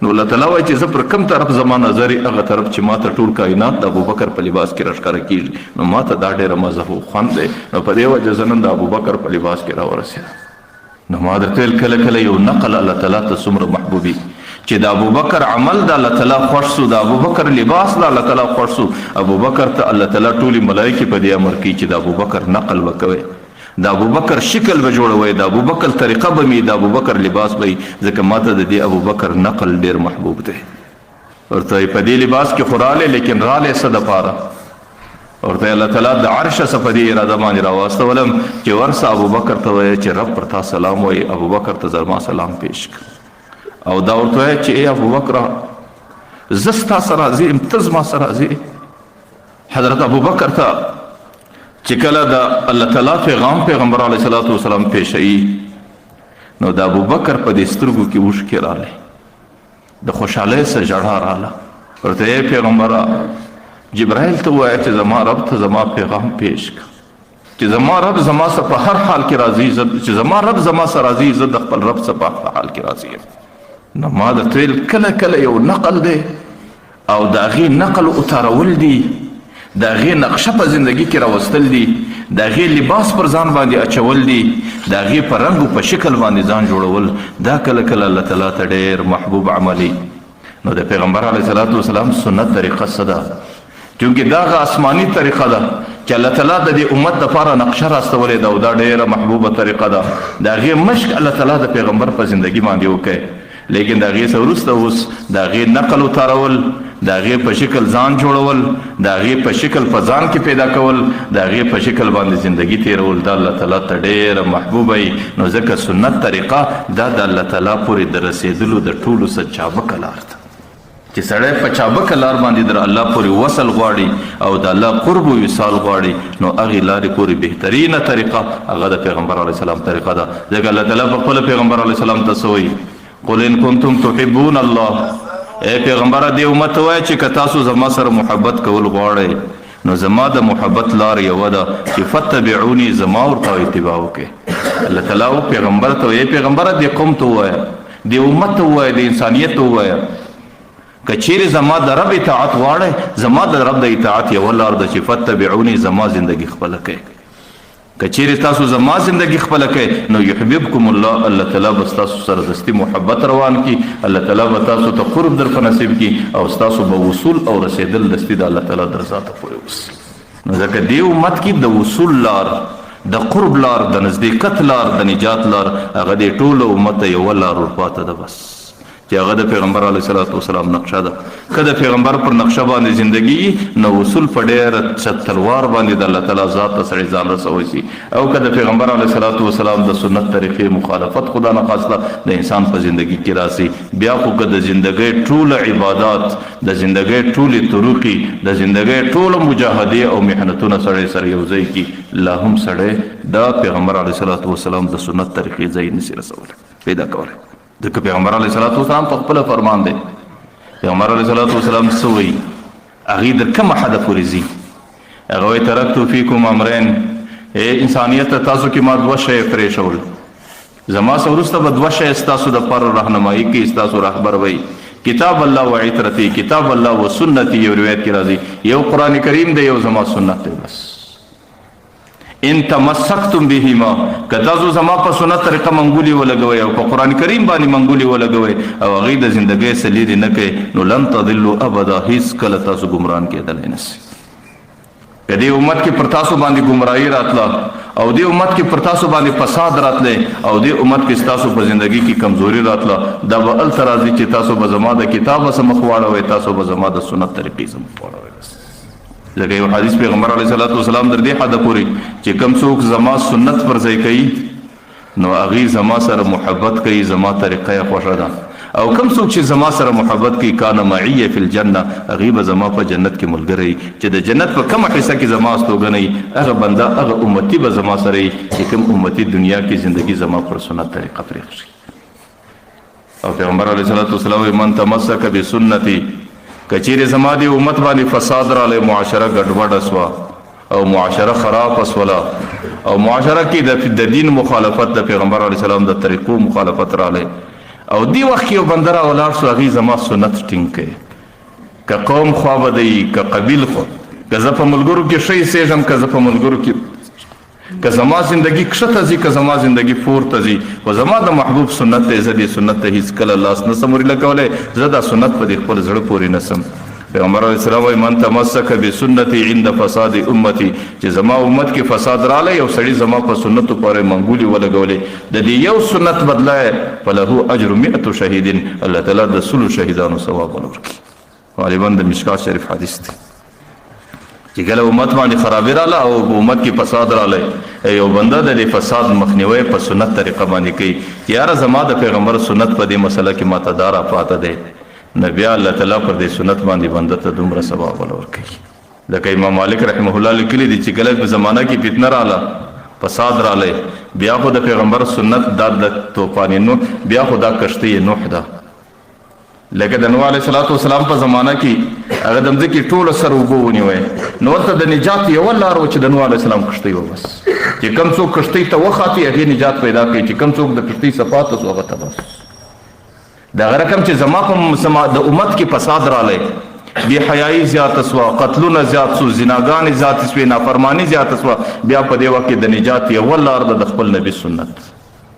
نو الله تعالی وایي چې زه پر کوم طرف زما نظر هغه طرف چې ما ته ټول کائنات د ابوبکر په لباس کې راښکاره کېږي نو ما ته دا ډېره مزه او خوند دی نو په دې وجه زه نن د ابوبکر په لباس کې راورسېدم نو ما درته ویل کله کله یو نقل الله تعالی ته څومره محبوبي چې د ابوبکر عمل د الله تعالی خوښ سو د ابوبکر لباس د الله تعالی خوښ سو ابوبکر ته الله تعالی ټولې ملایکې په دې امر کوي چې د ابوبکر نقل وکوي د ابوبکر شکل به جوړوي د ابوبکر طریقه به مې د ابوبکر لباس به ځکه ماته د دې ابوبکر نقل ډېر محبوب دی ورته په دې لباس کې خو رالی لیکن رالی څه دپاره ورته الله تعالی د عرش څخه په دې اراده باندې راواستولم چې ورسه ابوبکر ته وایي چې رب پر تا سلام وایي ابوبکر ته زما سلام پیش کړه او دا ورته وایي چې ای ابوبکر زه ستا سره راضي یم ته زما سره راضي حضرت ابوبکر ته چې کله د الله تعالی پیغام پیغمبر علیه الصلاة والسلام پیشوي نو د ابوبکر په دې سترګو کې اوښکې راغلې د خوشحالۍ څخه ژړا راغله ورته ای پیغمبره جبرائیل ته ووایه چې زما رب ته زما پیغام پیش کړه چې زما رب زما سره په هر حال کې راضي چې زما رب زما سره راضي زه د خپل رب سره په حال کې راضي یم نو ما درته ویل کله کله یو نقل دی او د هغې نقل اتارول دي د هغې نقشه په زندګي کې راوستل دي د هغې لباس پر ځان باندې اچول دي د هغې په رنګ او په شکل باندې ځان جوړول دا کله کله الله تعالی ته ډېر محبوب عملي نو د پیغمبر علیه الصلاة والسلام سنت طریقه څه ده چونکې دا هغه آسماني طریقه ده چې الله تعالی د دې امت دپاره نقشه راستولې ده او دا ډېره محبوبه طریقه ده د هغې مشق الله تعالی د پیغمبر په زندګي باندې وکړي لیکن د هغې څه وروسته اوس د هغې نقل اتارول د هغې په شکل ځان جوړول د هغې په شکل په ځان کې پیدا کول د هغې په شکل باندې زندگی تیرول دا الله تعالی ته ډېره محبوبه وي نو ځکه سنت طریقه دا د الله تعالی پورې د رسېدلو د ټولو څه چابکه لار ده چې سړی په چابکه لار باندې در الله پورې وصل غواړي او د الله قرب و وصال غواړي نو هغې لارې پورې بهترینه طریقه هغه د پیغمبر علیه السلام طریقه ده ځکه الله تعالی په خپله پیغمبر علیه السلام ته څه وایي قل ان کنتم تحبون الله اے پیغمبره دې امت ته وایه چې که تاسو زما سره محبت کول غواړئ نو زما د محبت لار یوه ده چې فتبعوني زما ورته اتباع وکړئ الله تعالی پیغمبر ته وایي پیغمبره دې قوم ته ووایه دې امت ته ووایه د انسانیت ته ووایه کچیر زما د رب اطاعت غواړي زما د رب د اطاعت یو لار د چې فتبعوني زما زندگی خپل کړئ. کچیر تاسو زما زندگی خپل کړئ نو يحببكم الله، الله تعالی بس تاسو سره دستی محبت روان کی، الله تعالی به تاسو ته قرب در په نصیب کی او تاسو به وصول او رسیدل دستی د الله تعالی در ذات پورې وس. نو ځکه دی امت کی د وصول لار، د قرب لار، د نزدېکت لار، د نجات لار هغه د ټول امت یو لار ورپاته ده بس چې هغه د پیغمبر علیه الصلاۃ والسلام نقشه ده. کله پیغمبر پر نقشه باندې زندگی نو وصول په ډېر تلوار باندې د الله تعالی ذات ته سړی ځان رسوي شي، او کله پیغمبر علیه الصلاۃ والسلام د سنت طریقې مخالفت خدا نه خاصه د انسان په زندگی کې راسي، بیا خو که د زندگی ټول عبادات، د زندگی ټول طرقي، د زندگی ټول مجاهدې او محنتونه سړی سره یو ځای کی لا هم سړی د پیغمبر علیه الصلاۃ والسلام د سنت طریقې ځای نشي رسولی پیدا کولی. ځکه پیغمبر علیه الصلاۃ والسلام په خپل فرمان دی. پیغمبر علیه الصلاۃ والسلام سوی هغه د کوم حد پورې زی هغه وی ترکتو فیکم امرین، انسانیت تاسو کې ما دوه شی پرېښول، زما څخه وروسته به دوه شی ستاسو د پر راهنمایي کوي، ستاسو رهبر وي، کتاب الله و عترتی، کتاب الله و سنتي. یو روایت کې راځي یو قرآن کریم دی یو زما سنت دی. بس ان تمسکتم بهما، که تاسو زما په سنت طریقه منګولي ولګوي او په قرآن کریم باندې منګولي ولګوي او هغې د زندګۍ سلیرې نه کوي نو لن تضلوا ابدا، هیڅ کله تاسو ګمران کېدلی نشئ. که دې امت کې پر تاسو باندې ګمراهي راتله او دې امت کې پر تاسو باندې فساد راتلی او دې امت کې ستاسو په زندګۍ کې کمزوري راتله، دا به هلته راځي چې تاسو به زما د کتاب سره مخ واړوئ، تاسو به زما د سنت طریقې سره مخ واړوئ. ځکه یو حدیث پیغمبر علیه الصلاۃ والسلام در دې حده پورې چې کوم څوک زما سنت پر ځای کوي نو هغې زما سره محبت کوي، زما طریقه یې خوښه ده، او کوم څوک چې زما سره محبت کوي کان معي فی الجنه، هغې به زما په جنت کې ملګری چې د جنت په کومه حصه کې زما استوګنی هغه بنده هغه امتی به زما سره چې کوم امتی دنیا کې زندگی زما پر سنت طریقه پرېښ شي. او پیغمبر علیه الصلاۃ والسلام من تمسک بسنتي، کچیر زما دی امت باندې فساد رالی، معاشره ګډوډه سوه او معاشره خراب اسوله او معاشره کې د دین مخالفت، د پیغمبر علیه السلام د طریقو مخالفت رالی، او دی وخت کې یو بنده را ولاړ شو هغې زما سنت ټینګ کوي، که قوم خوا به دی که قبیل خوا، که زه په ملګرو کې ښه ایسېږم، که زه په ملګرو کې که زما زندگی کښته ځي که زما زندگی پورته ځي، خو زما د محبوب سنت دی، زه دې سنت ته هېڅ کله لاس نسم ورله کولی، زه دا سنت په دې خپل زړه پورې نسم. پیغمبر علیه السلام وایي من تمسک بسنتي عند فساد امتي، چې زما امت کې فساد رالی یو سړي زما په سنتو پورې منګولي ولګولې، د دې یو سنت بدله فله اجر 100 شهیدین، الله تعالی د 100 شهیدانو ثواب ورکړي. غالبا د مشکات شریف حدیث دی چې کله امت باندې خرابي راله او امت کې فساد رالی، یو بنده د دې فساد مخنیوی په سنت طریقه باندې کوي، یاره زما د پیغمبر سنت په دې مسله کې ماته دا راپاته دی، نو بیا الله تعالی پر دې سنت باندې بنده ته دومره ثواب ورکوي. لکه امام مالک رحمه الله لیکلي دي چې کله په زمانه کې فتنه راله، فساد رالی، بیا خو د پیغمبر سنت دا د طوفان نوح، بیا خو دا کشتی نوح ده. لکه د نوح علیه الصلاۃ والسلام په زمانه کې هغه د مځکې ټوله سر اوبه ونیوی، نو ورته د نجات یوه لار و چې د نوح علیه السلام کښتۍ وه. بس چې کوم څوک کښتۍ ته وخاتي هغې نجات پیدا کوي، چې کوم څوک د کښتۍ څخه پاته سو هغه ته بس. د هغه رقم چې زما په د امت کې فساد رالی، بې حیایي زیاته سوه، قتلونه زیات سو، زناګانې زیاتې سوې، نافرماني زیاته سوه، بیا په دې وخت کې د نجات یوه لار ده د خپل نبي سنت.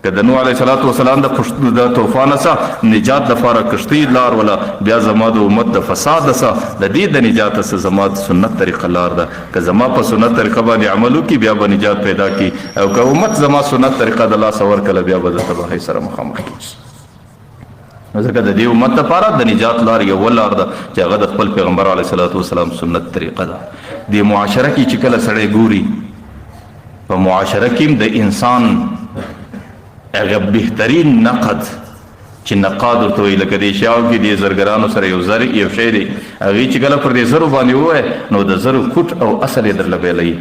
که د نوح علیه الصلاۃ والسلام د طوفان څخه نجات دپاره کښتۍ لار وله، بیا زما د امت د فساد څخه د دې د نجات څخه زما د سنت طریقه لار ده. که زما په سنت طریقه باندې عمل وکړي بیا به نجات پیدا کړي، او که امت زما سنت طریقه د لاسه ورکړله بیا به د تباهۍ سره مخامخ کېږي. نو ځکه د دې امت لپاره د نجات لار یوه لار ده چې هغه د خپل پیغمبر علیه الصلاۃ والسلام سنت طریقه ده. د معاشره کې چې کله سړی ګوري، په معاشره کې هم د انسان هغه بهترین نقد چې نقاد ورته وایي، لکه د شیاو کې د زرګرانو سره یو زر یو شی دی، هغې چې کله پر دې زرو باندې ووایي نو د زرو کوټ او اصل یې درله بیلوي.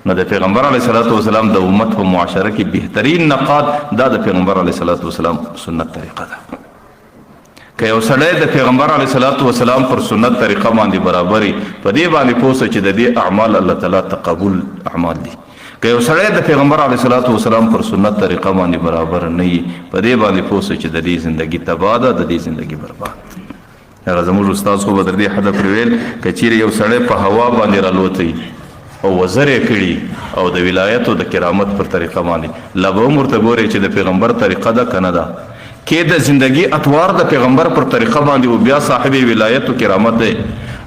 نو د پیغمبر علیه الصلاۃ والسلام د امت په معاشره کې بهترین نقاد دا د پیغمبر علیه الصلاۃ والسلام سنت طریقه ده. که یو سړی د پیغمبر علیه الصلاۃ والسلام پر سنت طریقه باندې برابري، په دې باندې پوه سه چې د دې اعمال الله تعالی تقبل اعمال دي. که یو سړی د پیغمبر علیه الصلاۃ والسلام پر سنت طریقه باندې برابر نه وي، په دې باندې پوه سه چې د دې زندگی تباه ده، د دې زندگی برباد. هغه زموږ استاد خو به تر دې حده پورې ویل که چیرې یو سړی په هوا باندې رالوتی او وزر یې کړي او د ولایت او د کرامت پر طریقه باندې لا به هم ورته ګورې چې د پیغمبر طریقه ده که نه ده کې د زندگی اطوار د پیغمبر پر طریقه باندې او بیا صاحب ولایت او کرامت دی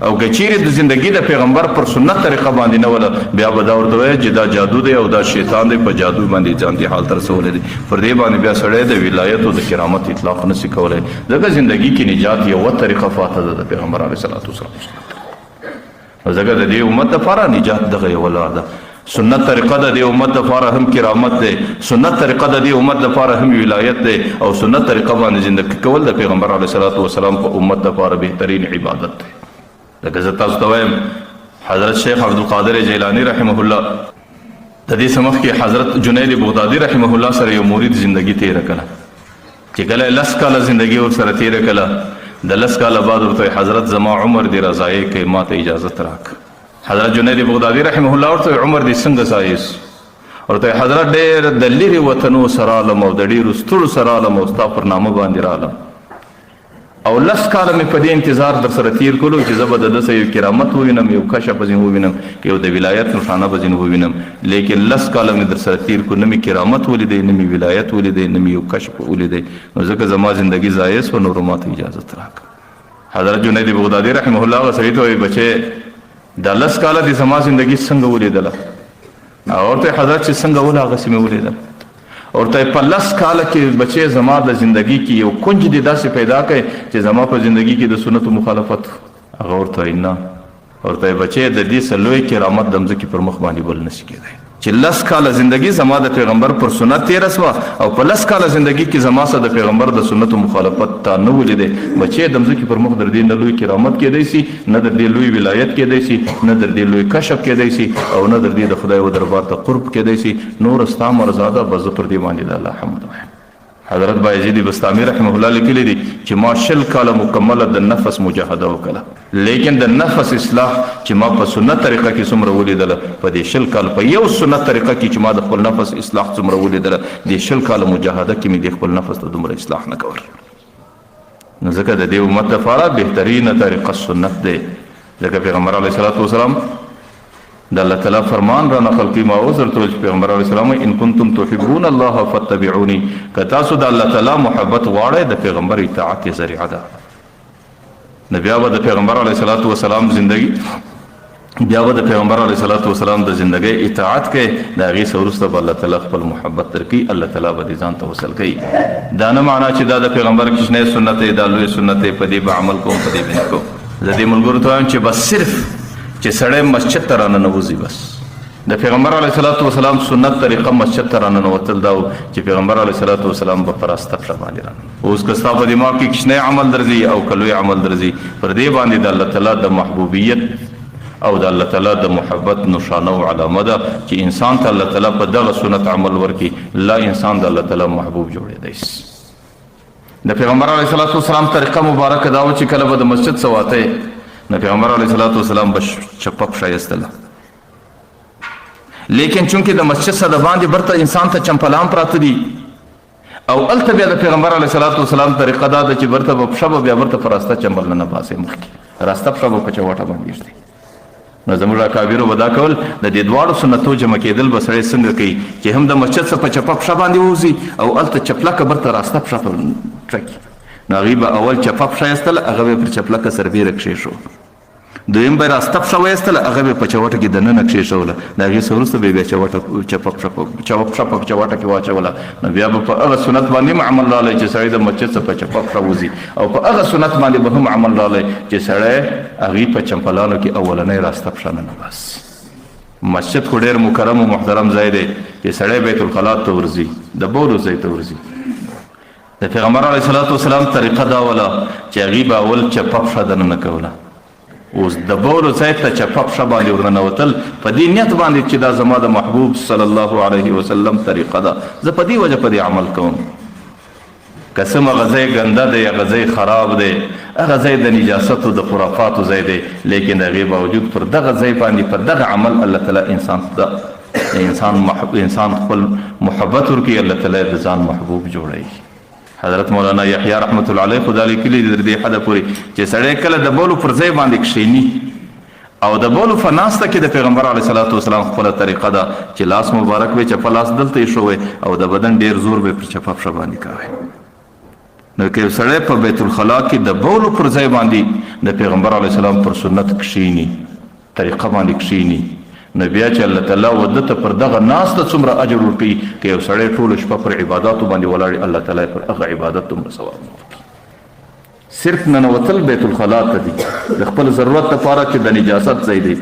او که چیرې د زندگی د پیغمبر پر سنت طریقه باندې نه ولا بیا به دا ورته وایي چې دا جادو دی او دا شیطان دی په جادو باندې ځان دې حال ته رسولی دی پر دې باندې بیا سړی د ولایت او د کرامت اطلاق نه شي کولی ځکه زندگی کې نجات یوه طریقه فاته ده د پیغمبر علیه صلات وسلام ځکه د دې امت دپاره نجات دغه یوه لار ده سنت طریقه د دې امت دپاره هم کرامت دی سنت طریقه د دې امت دپاره هم ولایت دی او سنت طریقه باندې زندگی کول د پیغمبر علیه صلات وسلام په امت دپاره بهترین عبادت دی لکه زه تاسو ته وایم حضرت شیخ عبدالقادر جیلانی رحمه الله د دې څه مخکې حضرت جنید بغدادي رحمه الله سره یو مرید زندگی تیره کړه چې کله 10 کاله زندگی ورسره تیره کړه د 10 کاله بعد ورته حضرت زما عمر دې رضایي کوي ما ته اجازت راکړه حضرت جنید بغدادي رحمه الله ورته عمر دې څنګه ځایس ورته حضرت ډېر د لرې وطنو سره علم او د ډېرو سترو سره علم او ستا پر نامه باندې رالم او 10 کاله مې په دې انتظار در سره تیر کولو چې زه به د ده څه یو کرامت ووینم یو کشف به ځینې ووینم یو د ولایت نښانه به ځینې ووینم لیکن 10 کاله مې در سره تیر کړو نه مې کرامت ولیدی نه مې ولایت ولیدی نه مې یو کشف ولیدی نو ځکه زما زندگی ضایع سوه نورو ما ته اجازت راکړه حضرت جنید بغدادي رحمه الله هغه سړي ته وایي بچې دا 10 کاله دې زما زندگی څنګه ولیدله او ورته حضرت چې څنګه وله هغسې مې ولیدل ورته په 10 کاله کې بچې زما د زندگی کې یو کنج دې داسې پیدا کړی چې زما په زندگی کې د سنتو مخالفت هغه ورته وایي نه ورته بچې د دې څه لوی کرامت د مځکې پر مخ باندې بل نشي کېدی چې 10 کاله زندگی زما د پیغمبر پر سنت تېره سوه او په 10 کاله زندگی کې زما سره د پیغمبر د سنتو مخالفت تا نه ولیدی بچې د مځکې پر مخ در دې نه لوی کرامت کېدی سي نه در دې لوی ولایت کېدی سي نه در دې لوی کشف کېدی سي او نه در دې د خدای و دربار ته قرب کېدی سي نور ستا مرضا ده بس زه پر دې باندې د الله حمد وایم حضرت بایزید بستامي رحمه الله لیکلی دي چې ما 10 کاله مکمله د نفس مجاهده وکړه لیکن د نفس اصلاح چې ما په سنت طریقه کې څومره ولیدله په دې 10 کال په یو سنت طریقه کې چې ما د خپل نفس اصلاح څومره ولیدله د 10 کاله مجاهده کې مې د خپل نفس ته دومره اصلاح نه کول نو ځکه د دې امت لپاره بهترینه طریقه سنت دی ځکه پیغمبر علیه الصلاة والسلام د الله تعالی فرمان را نقل کی ما اوزر تو پیغمبر علیه السلام ان کنتم تحبون الله فاتبعوني که تاسو د الله تعالی محبت غواړئ د پیغمبر اطاعت یې ذریعه ده نو بیا به د پیغمبر علیه الصلاة والسلام زندگی بیا به د پیغمبر علیه الصلاة والسلام د زندگی اطاعت کوي د هغې څه وروسته به الله تعالی خپل محبت درکوي الله تعالی به دې ځان ته وصل کوي دا نه معنا چې دا د پیغمبر کوچنی سنت دی دا لوی سنت دی په دې به عمل کوم په دې به نه کوم زه دې ملګرو ته وایم چې بس صرف چې سړی مسجد ته راننوځي بس د پیغمبر علیه الصلاة والسلام سنت طریقه مسجد ته راننوتل دا و چې پیغمبر علیه الصلاة والسلام به په راسته پښه باندې راننوځي اوس که ستا په دماغ کې کوچنی عمل درځي او که لوی عمل درځي پر دې باندې د الله تعالی د محبوبیت او د الله تعالی د محبت نشانه او علامه ده چې انسان ته الله تعالی په دغه سنت عمل ورکړي لا انسان د الله تعالی محبوب جوړېدی شي د پیغمبر علیه الصلاة والسلام طریقه مبارکه دا و چې کله به د مسجد څه واته نو پیغمبر علیه الصلاة والسلام به چپه پښه ایستله لیکن چونکې د مسجد څخه د باندې برته انسان ته چمپلان پراته دي او هلته بیا د پیغمبر علیه الصلاة والسلام طریقه دا ده چې برته به پښه به بیا برته په راسته چمبل نه باسې مخکې راسته پښه به په چوټه باندې ایږدي نو زموږ اکابرو به دا کول د دې دواړو سنتو جمع کېدل به سړی څنګه کوي چې هم د مسجد څخه په چپه پښه باندې ووځي او هلته چپلکه برته راسته پښه په ټکي نو هغوی به اول چپه پښه ایستله هغه به یې پر چپلکه سربیره کښېښو دویم به یې راسته پښه وایستله هغه به یې په چوټه کې دننه کښېښوله د هغې څه وروسته به یې بیا چپه پښه په چوټه کې واچوله نو بیا به په هغه سنت باندې هم عمل رالی چې سړی د مسجد څخه په چپه پښه وځي او په هغه سنت باندې به هم عمل رالی چې سړی هغې په چمپلانو کې اولنۍ راسته پښه نه باسي مسجد خو ډېر مکرم و محترم ځای دی چې سړی بیت الخلا ته ورځي د بولو ځای ته ورځي د پیغمبر علیه الصلاة والسلام طریقه دا وله چې هغې به اول چپه پښه دننه کوله اوس د بولو ځای ته چپه پښه باندې ورننوتل په دې نیت باندې چې دا زما د محبوب صلی الله علیه وسلم طریقه ده زه په دې وجه په دې عمل کوم که څه هغه ځای ګنده دی هغه ځای خراب دی هغه ځای د نجاستو د خرافاتو ځای دی لیکن د هغې باوجود پر دغه ځای باندې په دغه عمل الله تعالی انسان خپل محبت ورکوي الله تعالی د ځان محبوب جوړوي حضرت مولانا یحیی رحمت الله علیه خدای لیکلی د دې حد پورې چې سړی کله د بولو پر ځای باندې کښینی او د بولو فناسته کې د پیغمبر علیه الصلاۃ والسلام خپله طریقه ده چې لاس مبارک به چپه لاس دلته ایښوی او د بدن ډیر زور به پر چپه پښه باندې کوی نو که سړی په بیت الخلا کې د بولو پر ځای باندې د پیغمبر علیه السلام پر سنت کښینی طریقه باندې کښینی نو بیا چې الله تعالی وده ته پر دغه ناسته څومره اجر ورکوي که یو سړی ټوله شپه پر عباداتو باندې ولاړ الله تعالی پر هغه عبادت دومره ثواب ورکوي صرف ننوتل بیت الخلا ته دي د خپل ضرورت لپاره چې د نجاست ځای دی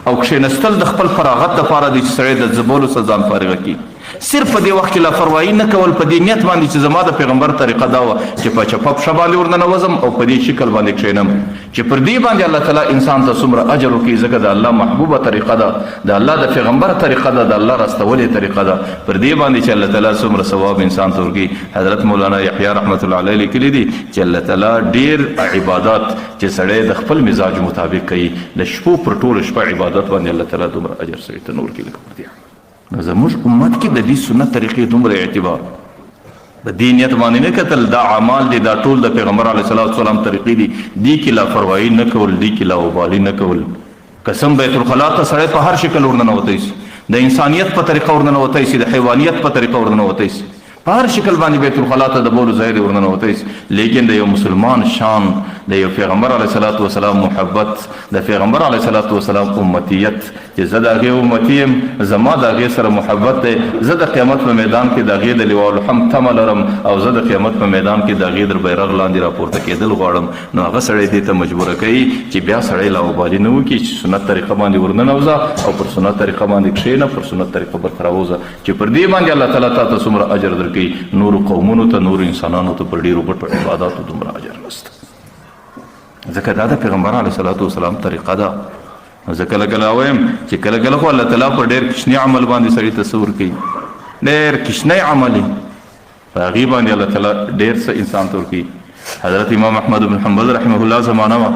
او کښېنستل د خپل فراغت لپاره دی چې سړی د ځبولو څخه ځان فارغه کړي صرف په دې وخت کې لاپروايي نه کول په دې نیت باندې چې زما د پیغمبر طریقه دا وه چې په چپه پښه باندې ورننوځم او په دې شکل باندې کښېنم چې پر دې باندې الله تعالی انسان ته څومره اجر وکړي ځکه د الله محبوبه طریقه ده د الله د پیغمبر طریقه ده د الله راستولې طریقه ده پر دې باندې چې الله تعالی څومره ثواب انسان ته ورکړي حضرت مولانا یحیی رحمت الله علیه لیکلي دي چې الله تعالی ډېر عبادات چې سړی د خپل مزاج مطابق کوي د شپو پر ټوله شپه عبادت باندې الله تعالی دومره اجر سړي ته نور کړي لکه پر دې زموږ امت کې د دې سنت طریقې دومره اعتبار د دې نیت باندې نه کتل دا اعمال دي دا ټول د پیغمبر علیه الصلاۃ والسلام طریقې دي دې کې لاپروايي نه کول دې کې لاوبالي نه کول قسم بیت الخلا ته سړی په هر شکل ورننوتی شي د انسانیت په طریقه ورننوتی شي د حیوانیت په طریقه ورننوتی شي په هر شکل باندې بیت الخلا ته د بولو ځای دی ورننوتی شي لیکن د یو مسلمان شان د یو پیغمبر علیه الصلاۃ والسلام محبت د پیغمبر علیه الصلاۃ والسلام امتیت چې زه د هغې امتي یم زما د هغې سره محبت دی زه د قیامت په میدان کې د هغې د لواء الحمد تمه لرم او زه د قیامت په میدان کې د هغې در بیرغ لاندې راپورته کېدل غواړم نو هغه سړی دې ته مجبوره کوي چې بیا سړی لاوبالي نه وکړي چې سنت طریقه باندې ورننوځه او پر سنت طریقه باندې کښېنه پر سنت طریقه برته راوځه چې پر دې باندې الله تعالی تا ته څومره اجر درکوي نورو قومونو ته نورو انسانانو ته پر ډېرو غټو عباداتو دومره اجر نشته ځکه دا د پیغمبر علیه الصلاۃ والسلام طریقه ده زه کله کله وایم چې کله کله خو الله تعالی په ډېر کوچني عمل باندې سړي ته څه ورکوي ډېر کوچنی عمل په هغې باندې الله تعالی ډېر څه انسان ته ورکوي حضرت امام احمد بن حنبل رحمه الله زمانه وه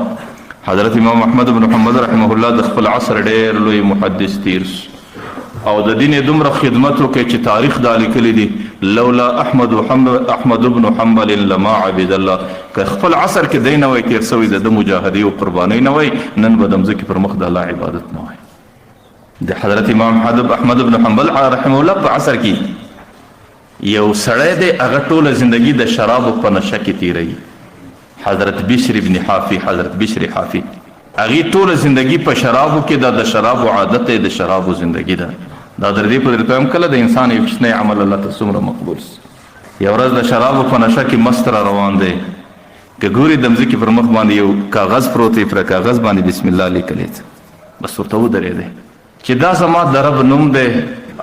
حضرت امام احمد بن حنبل رحمه الله د خپل عصر ډېر لوی محدث تیر او د دین دومره خدمت وکړي چې تاریخ دا لیکلی دی لولا احمد بن حنبل لما عبد الله که خپل عصر کې دی نه وای تیر سوی د مجاهدي او قربانۍ نه وای نن به د مځکې پر مخ د الله عبادت نه وای د حضرت امام احمد بن حنبل رحمه الله په عصر کې یو سړی دی هغه ټوله زندگی د شرابو په نشه کې تیروي حضرت بشر بن حافي حضرت بشر حافي هغې ټوله زندگی په شرابو کې دا د شرابو عادت دی د شرابو زندگی ده دا در دې په درته هم کله د انسان یو کوچنی عمل الله ته څومره مقبول سي یو ورځ د شرابو په نشه کې مست را روان دی که ګوري د مځکې پر مخ باندې یو کاغذ پروت دی پر کاغذ باندې بسم الله لیکلی بس ورته ودرېدی چې دا زما د رب نوم دی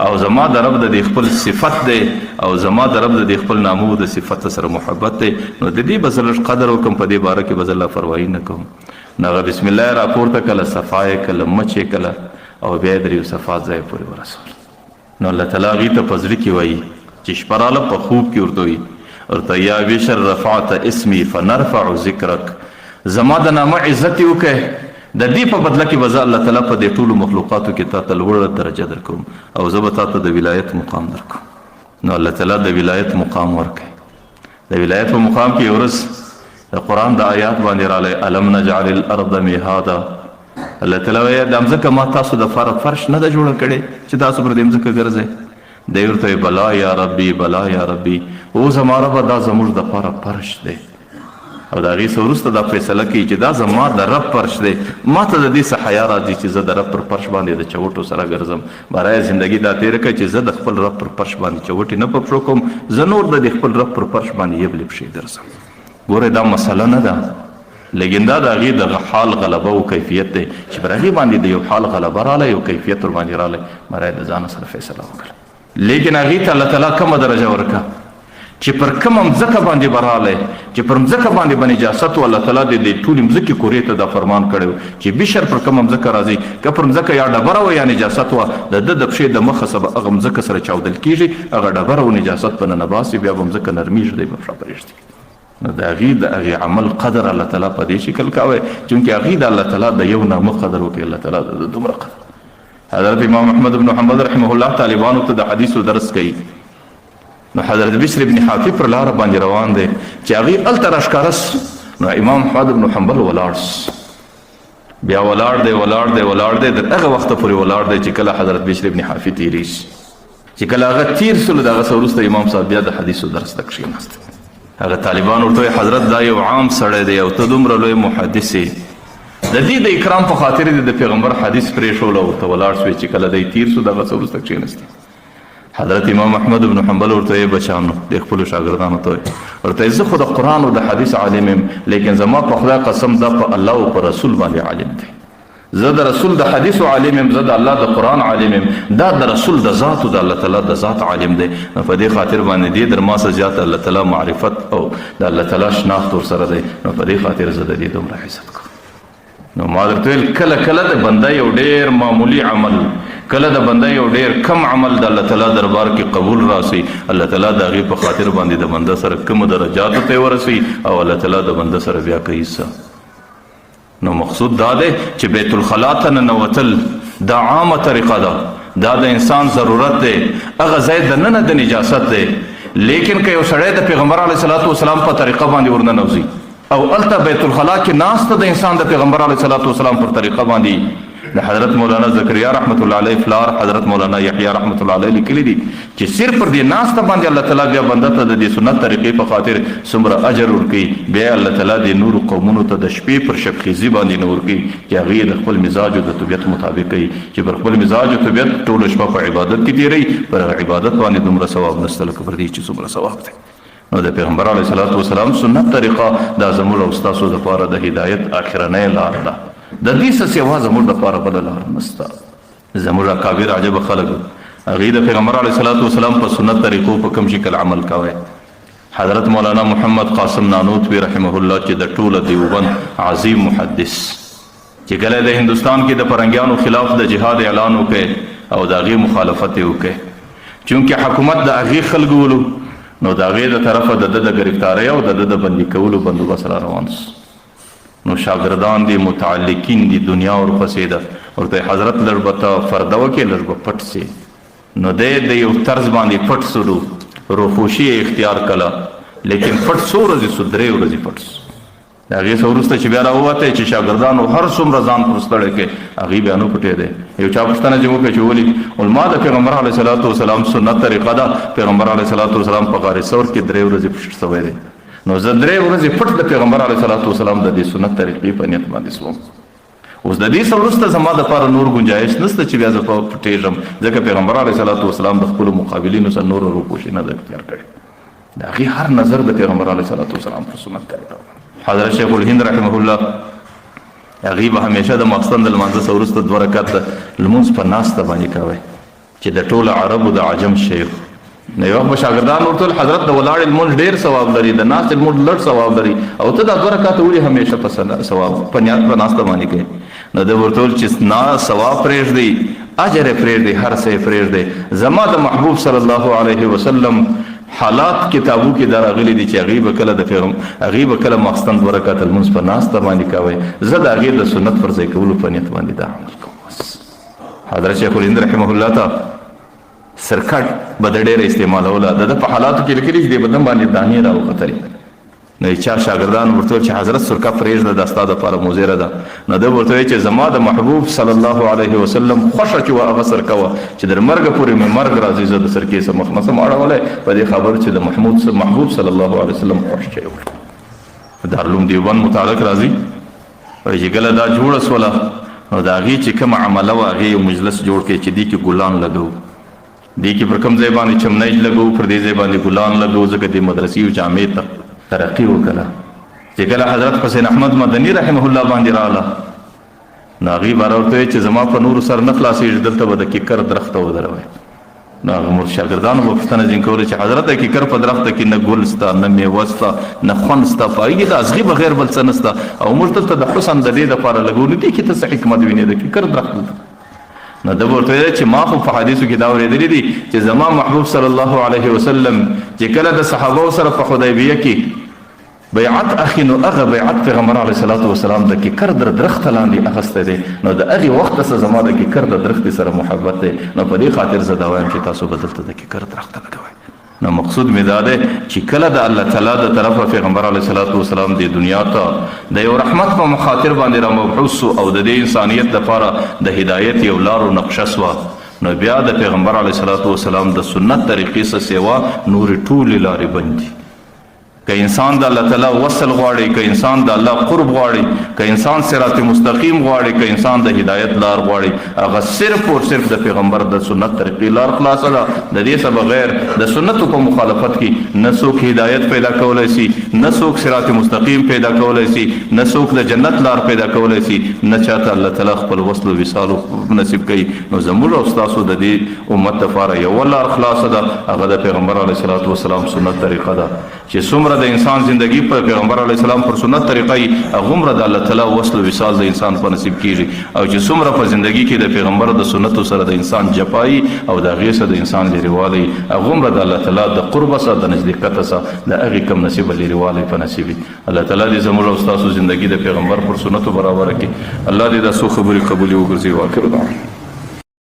او زما د رب د خپل صفت دی او زما د رب د خپل نامو د صفت سره محبت دی نو د دې به زه لږ قدر وکړم په دې باره کې به زه لاپروايي نه کوم نو هغه بسم الله راپورته کله صفا یې کله مچ یې کله او بیا یې در یو صفا ځای پورې ورسول نو الله تعالی هغې ته په زړه کې وایي چې شپه راله په خوب کې ورته وایي ورته یا بشر رفعت اسمي فنرفع ذکرک زما د نامه عزت یې وکړې د دې په بدله کې به زه الله تعالی په دې ټولو مخلوقاتو کې تا ته لوړه درجه درکوم او زه به تا ته د ولایت مقام درکوم نو الله تعالی د ولایت مقام ورکوي د ولایت په مقام کې یو ورځ د قرآن د آیات باندې رالی الم نجعل الارض مهادا الله تعالی وایي دا مځکه ما تاسو دپاره فرش نه ده جوړه کړې چې تاسو پر دې مځکه ګرځئ دی ورته بلا یا ربي بلا یا ربي او زما ربه دا زموږ دپاره فرش دی او د هغې څه وروسته دا فیصله کوي چې دا زما د رب فرش دی ما ته د دې څه حیا راځي چې زه د رب پر فرش باندې د چوټو سره ګرځم برای زندگی دا تېره کړه چې زه د خپل رب پر فرش باندې چوټې نه په پښو کوم زه نور د خپل رب پر فرش باندې یبلې پښې ګرځم ګوره دا مسله نه ده لیکن دا د هغې د حال غلبه او کیفیت دی چې پر هغې باندې د یو حال غلبه رالی یو کیفیت ور باندې رالی برای د ځانه سره فیصله وکړه لیکن هغې ته الله تعالی کومه درجه ورکړه چې پر کومه مځکه باندې به رالی چې پر مځکه باندې به نجاست و الله تعالی د دې ټولې مځکې کورې ته دا فرمان کړی و چې بشر پر کومه مځکه راځي که پر مځکه یا ډبره وه یا نجاست وه د ده د پښې د مخه څه به هغه مځکه سره چاودل کېږي هغه ډبره و نجاست به ننباسي بیا به مځکه نرمیږي دی به پښه پرېږدي نو د هغې عمل قدر الله تعالی په دې شکل کوی چونکې هغې د الله تعالی د یو نامه قدر وکړي الله تعالی د دومره قدر حضرت امام احمد بن حنبل رحمه الله طالبانو ته د حدیثو درس کوي نو حضرت بشر ابن حافي پر لار باندې روان دی چې هغه التر اشکارس نو امام احمد بن حنبل ولاړ بیا ولاړ دی در هغه وخت پورې ولاړ دی چې کله حضرت بشر ابن حافي تیری شي چې کله هغه تیر سول دغه سورسته امام صاحب بیا د حدیثو درس تک کښېناست هغه طالبان ورته حضرت دا یو عام سړی دی او ته دومره لوی محدث یې د دې د اکرام په خاطر د پیغمبر حدیث پرېښول او ته ولاړ شوې چې کله دی تیر سو دغه سورسته کښېناستې حضرت امام احمد بن حنبل ورته بچانو د خپلو شاګردانو ته ورته زه خو د قرآن او د حدیث عالم یم لیکن زما په خدای قسم دا په الله او په رسول باندې عالم دی زه د رسول د حدیث عالم یم زه د الله د قرآن عالم یم دا د رسول د ذات او د الله تعالی د ذات عالم دی نو په دې خاطر باندې دې در ما څه زیات الله تعالی معرفت او د الله تعالی شناخت ورسره دی نو په دې خاطر زه د دې دومره عزت کوم نو ما درته ویل کله د بنده یو ډېر معمولی عمل کله د بنده یو ډېر کم عمل د الله تعالی دربار کې قبول راسي الله تعالی د هغې په خاطر باندې د بنده سره کومو درجاتو ته ورسي او الله تعالی د بنده سره بیا کوي څه نو مقصود دا دی چې بیت الخلا ته ننوتل دا عامه طریقه ده دا د انسان ضرورت دی هغه ځای د ننه د نجاست دی لیکن که یو سړی د پیغمبر علیه صلات وسلام په طریقه باندې ورننوځي او هلته بیت الخلا کې ناسته د انسان د پیغمبر علیه صلات وسلام پر طریقه باندې د حضرت مولانا زکریا رحمت الله علیه فلار حضرت مولانا یحیی رحمت الله علیه لیکلی دي چې صرف پر دې ناسته باندې الله تعالی بیا بنده ته د دې سنت طریقې په خاطر څومره اجر ورکوي بیا الله تعالی د نورو قومونو ته د شپې پر شبخیزي باندې نه ورکوي چې هغې د خپل مزاج او د طبیعت مطابق کوي چې پر خپل مزاج او طبیعت ټوله شپه په عبادت کې تېروي پر هغه عبادت باندې دومره ثواب نشته لکه پر دې چې څومره ثواب دی نو د پیغمبر علیه صلات وسلام سنت طریقه دا زموږ او ستاسو دپاره د هدایت اخرنۍ لار ده د دې څه سوا زموږ دپاره بله لار نشته زموږ اکابر عجبه خلک هغې د پیغمبر علیه صلات وسلام په سنت طریقو په کوم شکل عمل کوی حضرت مولانا محمد قاسم نانوتوي رحمه الله چې د ټوله دیوبند عظیم محدث چې کله د هندوستان کې د فرنګیانو خلاف د جهاد اعلان وکړي او د هغې مخالفت یې وکړي چونکې حکومت د هغې خلکو ولو نو د هغې د طرفه د ده د ګرفتارۍ او د ده د بندي کولو بندوبست را روان سو نو شاگردان دی متعلقین دی دنیا ورپسې ده ورته حضرت لږ به ته فرده وکړې لږ به پټ سي نو دی د یو طرز باندې پټ سلو روخوشي اختیار کړه لیکن پټ څو ورځې سو 3 ورځې پټ سو د هغې څه وروسته چې بیا راووتی چې شاګردانو هر څومره ځان پر ستړی کړی هغې بیا نه پټې دی یو چا پوښتنه چې وکړه چې ولې ما د پیغمبر علیه صلات وسلام سنت طریقه ده پیغمبر علیه صلات وسلام په غار ثور کې 3 ورځې پټ سوی دی نو زه 3 ورځې پټ د پیغمبر علیه صلات وسلام د دې سنت طریقې په نیت باندې سوم اوس د دې څه وروسته زما دپاره نور ګنجایش نشته چې بیا زه پټېږم ځکه پیغمبر علیه صلات وسلام د خپلو مقابلینو سره نوره روپوشي نه ده اختیار کړې د هغې هر نظر د پیغمبر علیه صلات وسلام په سنت طریقه حضرت شیخ الهند رحمه الله هغې به همیشه د ماخستن د لمانځه څه وروسته 2 رکعت لمونځ په ناسته باندې کوی چې د ټولو عربو د عجم شیخ نو یو وخت شاګردان ورته ویل حضرت د ولاړې لمونځ ډېر ثواب لري د ناستې لمونځ لږ ثواب لري او ته دا 2 رکعته ولې همیشه په ثواب په ناسته باندې کوې نو ده ورته ویل چې ثواب پرېږدئ اجر یې پرېږدئ هر څه یې پرېږدئ زما د محبوب صلی الله علیه وسلم حالات کتابو کې دا راغلي دي چې هغې به کله ماخستن 2 رکعته لمونځ په ناسته باندې کوی زه د هغې د سنت پر ځای کولو په نیت باندې دا عمل کوم حضرت شیخ الهند رحمه الله ته سرکټ به د ډېره استعمالوله د ده په حالاتو کې لیکلي چې د بدن باندې دانې راوختلې نو چا شاګردان ورته ویل چې حضرت سرکه پرېږده دا ستا دپاره مضره ده نو ده ورته ویل چې زما د محبوب صلی الله علیه وسلم خوښه چې وه هغه سرکه وه چې در مرګه پورې مې مرګ راځي زه د سرکې څه مخ نه سم اړولی په دې خبر چې د محبوب صلی الله علیه وسلم خوښ شوی و دارالعلوم دیوبند متعلق راځي وایي چې کله دا جوړه سوله نو د هغې چې کومه عمله وه هغې یو مجلس جوړ کړی چې دې کې ګلان لګوو دې کې پر کوم ځای باندې چمنۍ لګوو پر دې ځای باندې ګلان لګوو ځکه دې مدرسې او جامع ته ترقي وکړه چې کله حضرت حسین احمد مدني رحمه الله باندې راغله نو هغې به راورته ویل چې زما په نورو سره نه خلاصېږي دلته به د کیکر درخت ته ودروئ نو هغه شاګردانو به پوښتنه ځینې کوله چې حضرت د کیکر په درخته کې نه ګل سته نه میوه سته نه خوند سته په هغې د اصغي بغیر بل څه نسته او موږ دلته د حسن د دې دپاره لګو نو دې کې ته څه حکمت وینې د کیکر درخت دلته نو ده ورته ویل چې ما خو په حدیثو کې دا اورېدلي دي چې زما محبوب صلی الله علیه وسلم چې کله د صحابو سره په حدیبیه کې بیعت اخی نو هغه بیعت پیغمبر علیه صلات وسلام د کیکر در درخت لاندې اخیستی دی نو د هغې وخت څخه زما د کیکر د درختې سره محبت دی نو په دې خاطر زه دا وایم چې تاسو به دلته د کیکر درخت لګوئ نو مقصود مې دا دی چې کله د الله تعالی د طرفه پیغمبر علیه الصلاة والسلام د دنیا ته د یو رحمت په مخاطر باندې رامبعوث سو او د دې انسانیت لپاره د هدایت یو لار و نقشه سوه نو بیا د پیغمبر علیه الصلاة والسلام د سنت طریقې څخه سیوا نورې ټولې لارې بند دي. که انسان د الله تعالی وصل غواړي، که انسان د الله قرب غواړي، که انسان صراط مستقیم غواړي، که انسان د هدایت لار غواړي، هغه صرف او صرف د پیغمبر د سنت طریقې لار خلاصه ده. د دې څخه بغیر د سنتو په مخالفت کې نه څوک هدایت پیدا کولی شي، نه څوک صراط مستقیم پیدا کولی شي، نه څوک د جنت لار پیدا کولی شي، نه چاته الله تعالی خپل وصل و وصال نصیب کوي. نو زموږ او ستاسو د دې امت لپاره یوه لار خلاصه ده، هغه د پیغمبر علیه الصلاة والسلام سنت طریقه ده چې څومره د انسان زندگی پر پیغمبر علیه السلام پر سنت طریقه ای هغومره د الله تعالی وصل و وصال د انسان په نصیب کیږي. او چې څومره په زندگی کې د پیغمبر د سنتو سره د انسان جفایي او د هغې سره د انسان لرېوالی هغومره د الله تعالی د قربه سره د نزدېکته سره د هغې کم نصیبه لرېوالی په نصیب وي. الله تعالی دې زموږ او ستاسو زندگی د پیغمبر پر سنتو برابره کړي. الله دې دا څو خبرې قبولې وګرځي. واخر دعوانا